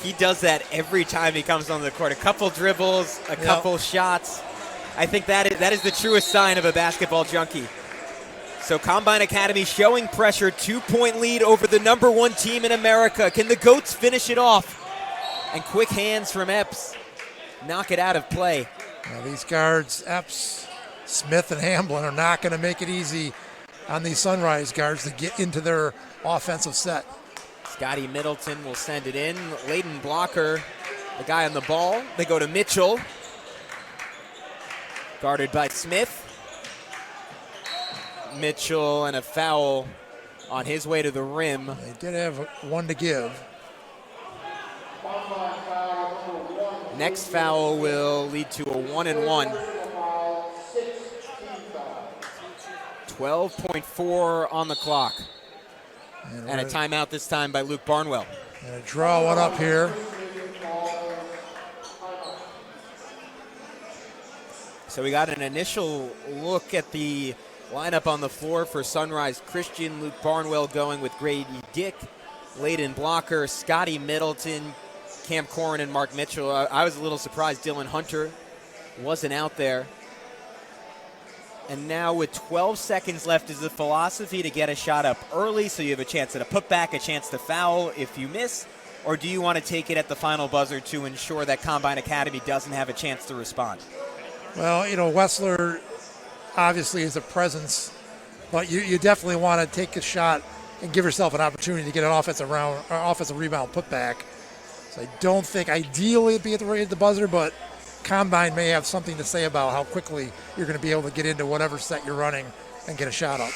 He does that every time he comes on the court. A couple dribbles, a couple shots. I think that is the truest sign of a basketball junkie. So Combine Academy showing pressure, 2-point lead over the #1 team in America. Can the Goats finish it off? And quick hands from Epps knock it out of play. Now these guards, Epps, Smith, and Hamlin, are not going to make it easy on these Sunrise guards to get into their offensive set. Scotty Middleton will send it in. Layden Blocker, the guy on the ball. They go to Mitchell. Guarded by Smith. Mitchell, and a foul on his way to the rim. They did have one to give. Next foul will lead to a 1-and-1. 12.4 on the clock. And a timeout this time by Luke Barnwell. Gonna draw one up here. So we got an initial look at the lineup on the floor for Sunrise Christian. Luke Barnwell going with Grady Dick, Layden Blocker, Scotty Middleton, Cam Corrin, and Mark Mitchell. I was a little surprised Dylan Hunter wasn't out there. And now with 12 seconds left, is the philosophy to get a shot up early so you have a chance at a putback, a chance to foul if you miss? Or do you want to take it at the final buzzer to ensure that Combine Academy doesn't have a chance to respond? Well, you know, Wessler obviously is a presence, but you definitely want to take a shot and give yourself an opportunity to get an offensive rebound putback. So I don't think ideally it'd be at the buzzer, but Combine may have something to say about how quickly you're going to be able to get into whatever set you're running and get a shot up.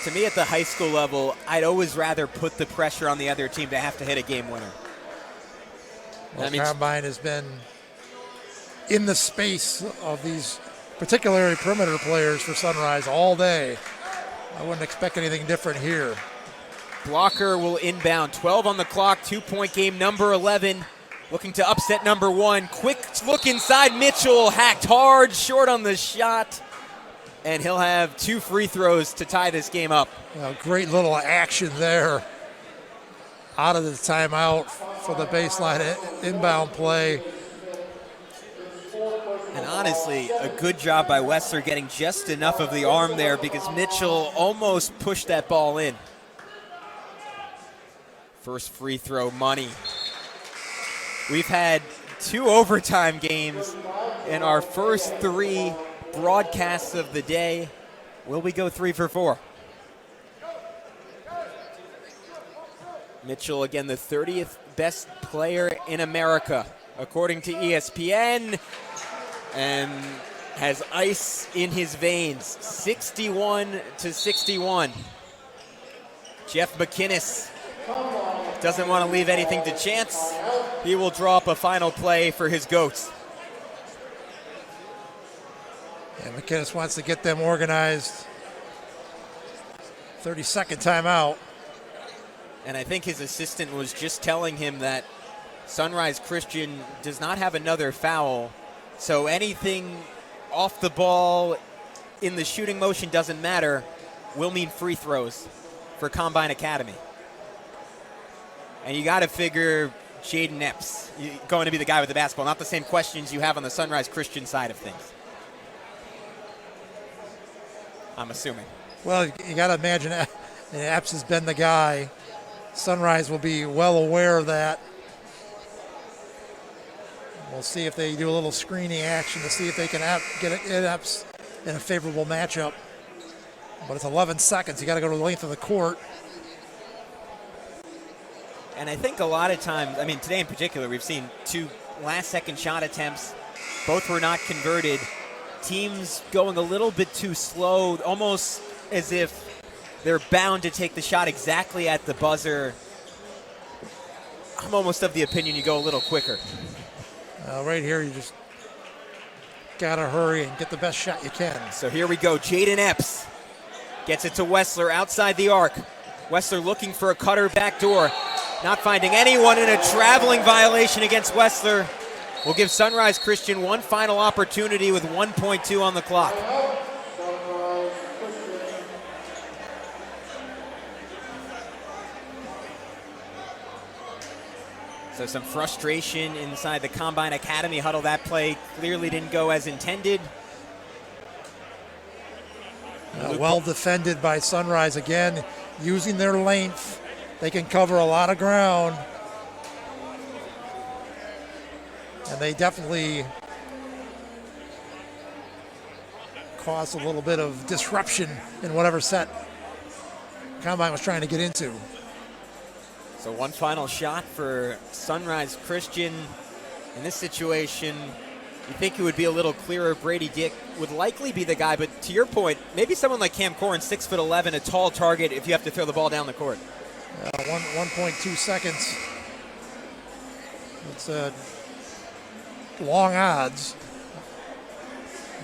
To me, at the high school level, I'd always rather put the pressure on the other team to have to hit a game winner. Well, Combine has been in the space of these particularly perimeter players for Sunrise all day. I wouldn't expect anything different here. Blocker will inbound. 12 on the clock, 2-point game, number 11. Looking to upset number 1. Quick look inside. Mitchell hacked hard, short on the shot. And he'll have 2 free throws to tie this game up. Great little action there. Out of the timeout for the baseline inbound play. And honestly, a good job by Wessler getting just enough of the arm there because Mitchell almost pushed that ball in. First free throw, money. We've had 2 overtime games in our first 3 broadcasts of the day. Will we go 3 for 4? Mitchell, again, the 30th best player in America, according to ESPN, and has ice in his veins. 61-61. Jeff McInnes doesn't want to leave anything to chance. He will draw up a final play for his GOATs. And McInnes wants to get them organized. 30-second timeout. And I think his assistant was just telling him that Sunrise Christian does not have another foul, so anything off the ball in the shooting motion doesn't matter, will mean free throws for Combine Academy. And you got to figure Jayden Epps going to be the guy with the basketball, not the same questions you have on the Sunrise Christian side of things. I'm assuming. Well, you got to imagine Epps has been the guy. Sunrise will be well aware of that. We'll see if they do a little screening action to see if they can get Epps in a favorable matchup. But it's 11 seconds. You got to go to the length of the court. And I think a lot of times, I mean, today in particular, we've seen 2 last-second shot attempts. Both were not converted. Teams going a little bit too slow, almost as if they're bound to take the shot exactly at the buzzer. I'm almost of the opinion you go a little quicker. Right here, you just got to hurry and get the best shot you can. So here we go. Jayden Epps gets it to Wessler outside the arc. Wessler looking for a cutter backdoor. Not finding anyone in a traveling violation against Wessler. Will give Sunrise Christian one final opportunity with 1:2 on the clock. So some frustration inside the Combine Academy huddle. That play clearly didn't go as intended. Well defended by Sunrise again, using their length. They can cover a lot of ground. And they definitely caused a little bit of disruption in whatever set Combine was trying to get into. So one final shot for Sunrise Christian. In this situation, you think it would be a little clearer. Brady Dick would likely be the guy, but to your point, maybe someone like Cam Corrin, 6'11", a tall target if you have to throw the ball down the court. 1.2 seconds. It's long odds.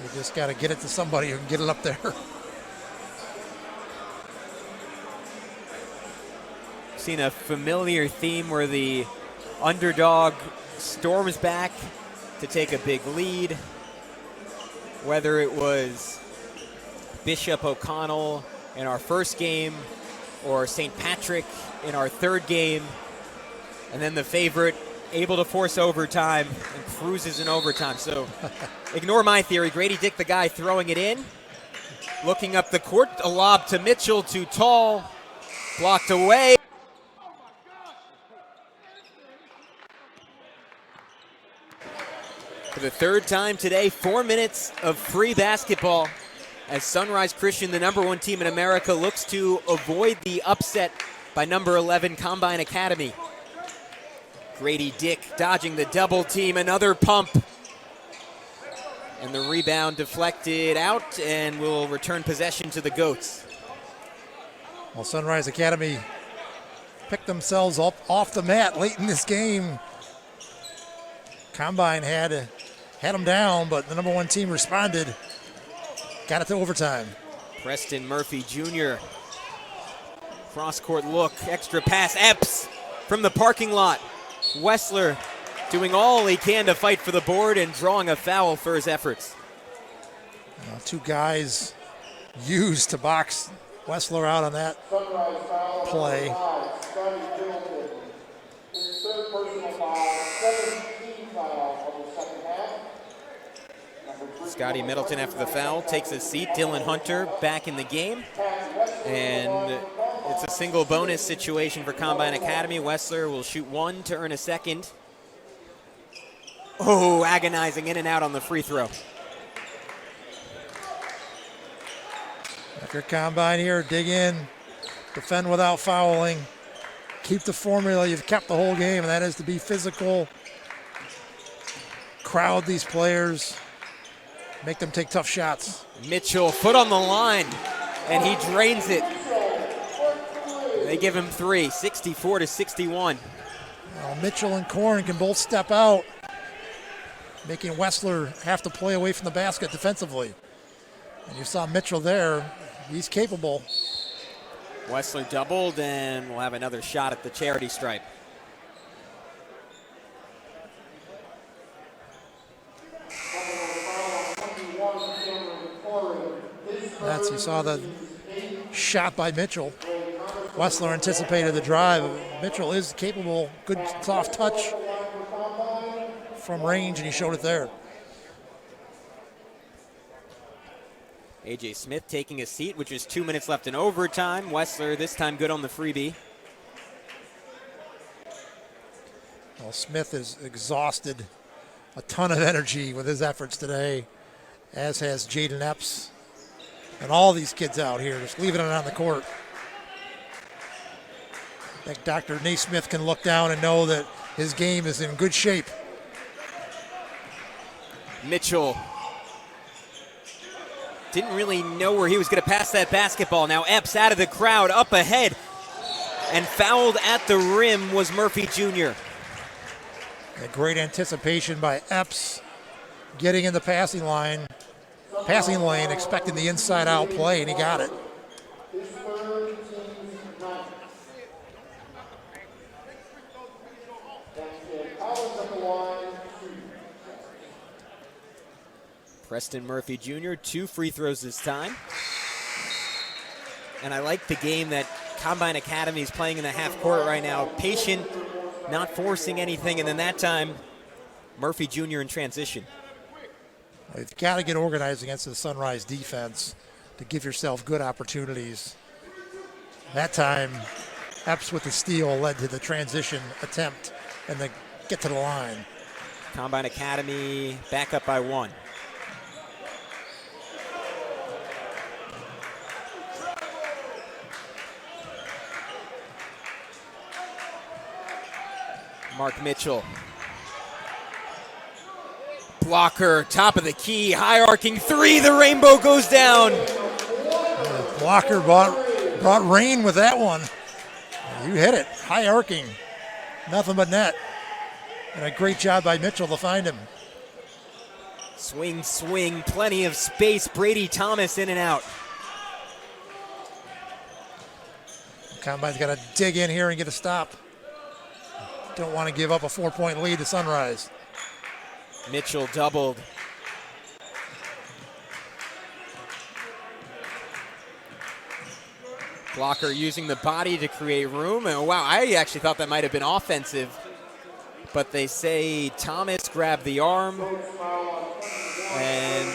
You just got to get it to somebody who can get it up there. Seen a familiar theme where the underdog storms back to take a big lead. Whether it was Bishop O'Connell in our first game or St. Patrick in our third game, and then the favorite able to force overtime and cruises in overtime. So ignore my theory. Grady Dick, the guy throwing it in. Looking up the court, a lob to Mitchell, too tall. Blocked away. For the third time today, 4 minutes of free basketball as Sunrise Christian, the #1 team in America, looks to avoid the upset by number 11 Combine Academy. Grady Dick dodging the double team, another pump. And the rebound deflected out, and will return possession to the Goats. Well, Sunrise Academy picked themselves up off the mat late in this game. Combine had them down, but the number one team responded. Got it to overtime. Preston Murphy Jr. Cross-court look, extra pass, Epps from the parking lot. Wessler doing all he can to fight for the board and drawing a foul for his efforts. Two guys used to box Wessler out on that play. Scotty Middleton after the foul takes a seat. Dylan Hunter back in the game. And it's a single bonus situation for Combine Academy. Wessler will shoot one to earn a second. Oh, agonizing in and out on the free throw. After Combine here, dig in, defend without fouling, keep the formula you've kept the whole game, and that is to be physical, crowd these players, make them take tough shots. Mitchell, foot on the line, and he drains it. They give him three, 64-61. Well, Mitchell and Quinn can both step out, making Wessler have to play away from the basket defensively. And you saw Mitchell there. He's capable. Wessler doubled, and we'll have another shot at the charity stripe. You saw the shot by Mitchell. Wessler anticipated the drive. Mitchell is capable, good soft touch from range, and he showed it there. A.J. Smith taking a seat, which is 2 minutes left in overtime. Wessler this time good on the freebie. Well, Smith is exhausted, a ton of energy with his efforts today, as has Jayden Epps and all these kids out here just leaving it on the court. I think Dr. Naismith can look down and know that his game is in good shape. Mitchell didn't really know where he was going to pass that basketball. Now Epps out of the crowd, up ahead, and fouled at the rim was Murphy Jr. A great anticipation by Epps, getting in the passing lane, expecting the inside-out play, and he got it. Preston Murphy Jr., 2 free throws this time. And I like the game that Combine Academy is playing in the half court right now. Patient, not forcing anything, and then that time, Murphy Jr. in transition. You've got to get organized against the Sunrise defense to give yourself good opportunities. That time, Epps with the steal led to the transition attempt and the get to the line. Combine Academy back up by 1. Mark Mitchell. Blocker, top of the key, high arcing 3, the rainbow goes down. Blocker brought rain with that one. You hit it, high arcing, nothing but net. And a great job by Mitchell to find him. Swing, plenty of space. Brady Thomas in and out. Combine's got to dig in here and get a stop. Don't want to give up a 4-point lead to Sunrise. Mitchell doubled. Blocker using the body to create room. And wow, I actually thought that might have been offensive. But they say Thomas grabbed the arm. And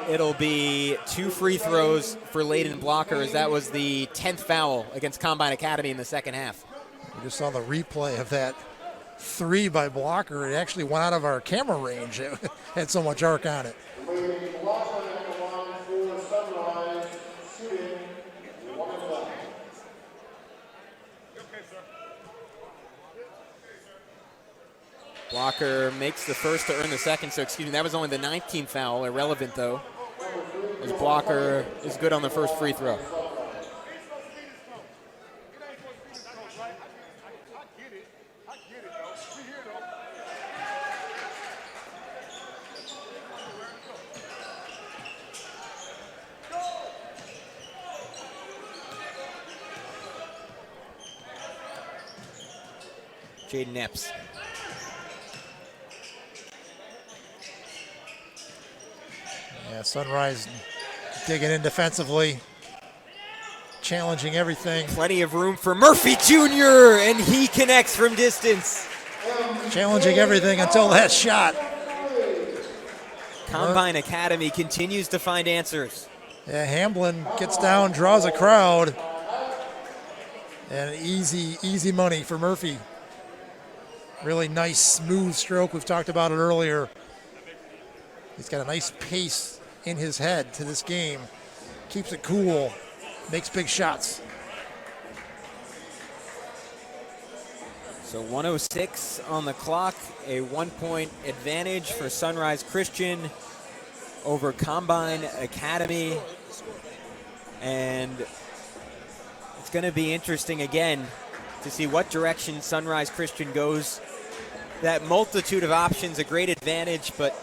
it'll be 2 free throws for Layden Blocker, as that was the 10th foul against Combine Academy in the second half. We just saw the replay of that 3 by Blocker. It actually went out of our camera range. It had so much arc on it. Blocker makes the first to earn the second, so excuse me, that was only the 19th foul, irrelevant though, as Blocker is good on the first free throw. Jayden Epps. Yeah, Sunrise digging in defensively, challenging everything. Plenty of room for Murphy Jr., and he connects from distance. Challenging everything until that shot. Combine Academy continues to find answers. Yeah, Hamlin gets down, draws a crowd, and easy money for Murphy. Really nice, smooth stroke. We've talked about it earlier. He's got a nice pace in his head to this game. Keeps it cool, makes big shots. So 1:06 on the clock, a 1-point advantage for Sunrise Christian over Combine Academy. And it's going to be interesting again to see what direction Sunrise Christian goes. That multitude of options, a great advantage, but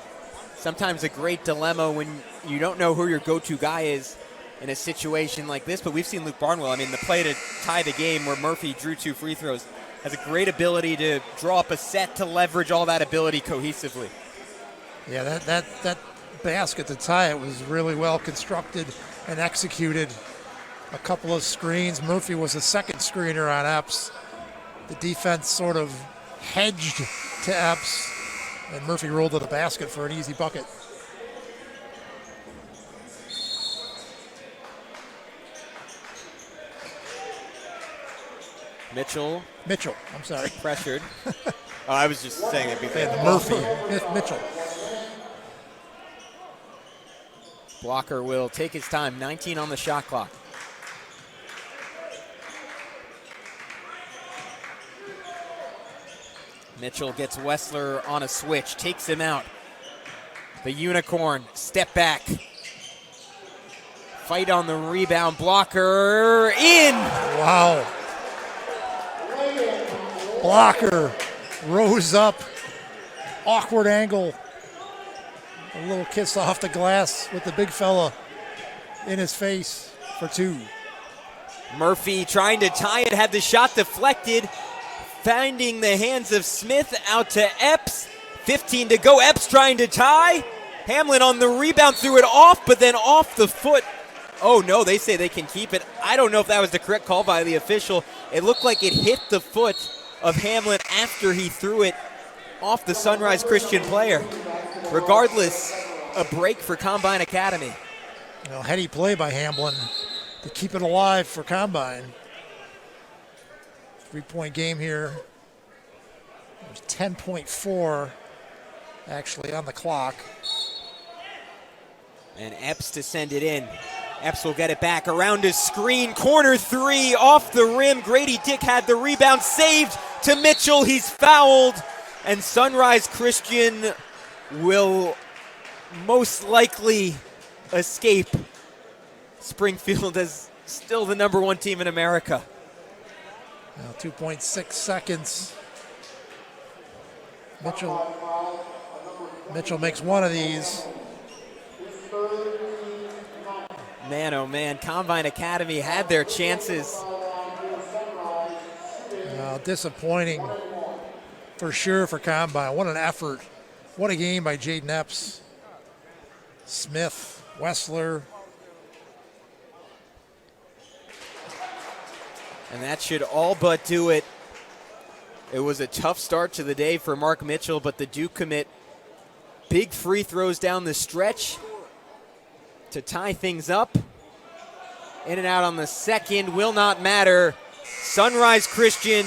sometimes a great dilemma when you don't know who your go-to guy is in a situation like this. But we've seen Luke Barnwell, I mean, the play to tie the game where Murphy drew 2 free throws, has a great ability to draw up a set to leverage all that ability cohesively. Yeah, that basket to tie it was really well constructed and executed. A couple of screens. Murphy was the second screener on Epps. The defense sort of hedged to Epps, and Murphy rolled to the basket for an easy bucket. Mitchell, I'm sorry. pressured. Oh, I was just saying it because And Murphy, Mitchell. Blocker will take his time, 19 on the shot clock. Mitchell gets Wessler on a switch, takes him out. The Unicorn, step back. Fight on the rebound, Blocker, in! Wow. Blocker rose up, awkward angle. A little kiss off the glass with the big fella in his face for 2. Murphy trying to tie it, had the shot deflected. Finding the hands of Smith, out to Epps. 15 to go, Epps trying to tie. Hamlin on the rebound, threw it off, but then off the foot. Oh no, they say they can keep it. I don't know if that was the correct call by the official. It looked like it hit the foot of Hamlin after he threw it off the Sunrise Christian player. Regardless, a break for Combine Academy. Heady play by Hamlin to keep it alive for Combine. 3-point game here. There's 10.4 actually on the clock. And Epps to send it in. Epps will get it back around his screen. Corner 3 off the rim. Grady Dick had the rebound, saved to Mitchell. He's fouled. And Sunrise Christian will most likely escape. Springfield is still the #1 team in America. Now 2.6 seconds. Mitchell makes one of these. Man, oh man, Combine Academy had their chances. Disappointing for sure for Combine. What an effort. What a game by Jayden Epps. Smith, Wessler. And that should all but do it. It was a tough start to the day for Mark Mitchell, but the Duke commit big free throws down the stretch to tie things up. In and out on the second will not matter. Sunrise Christian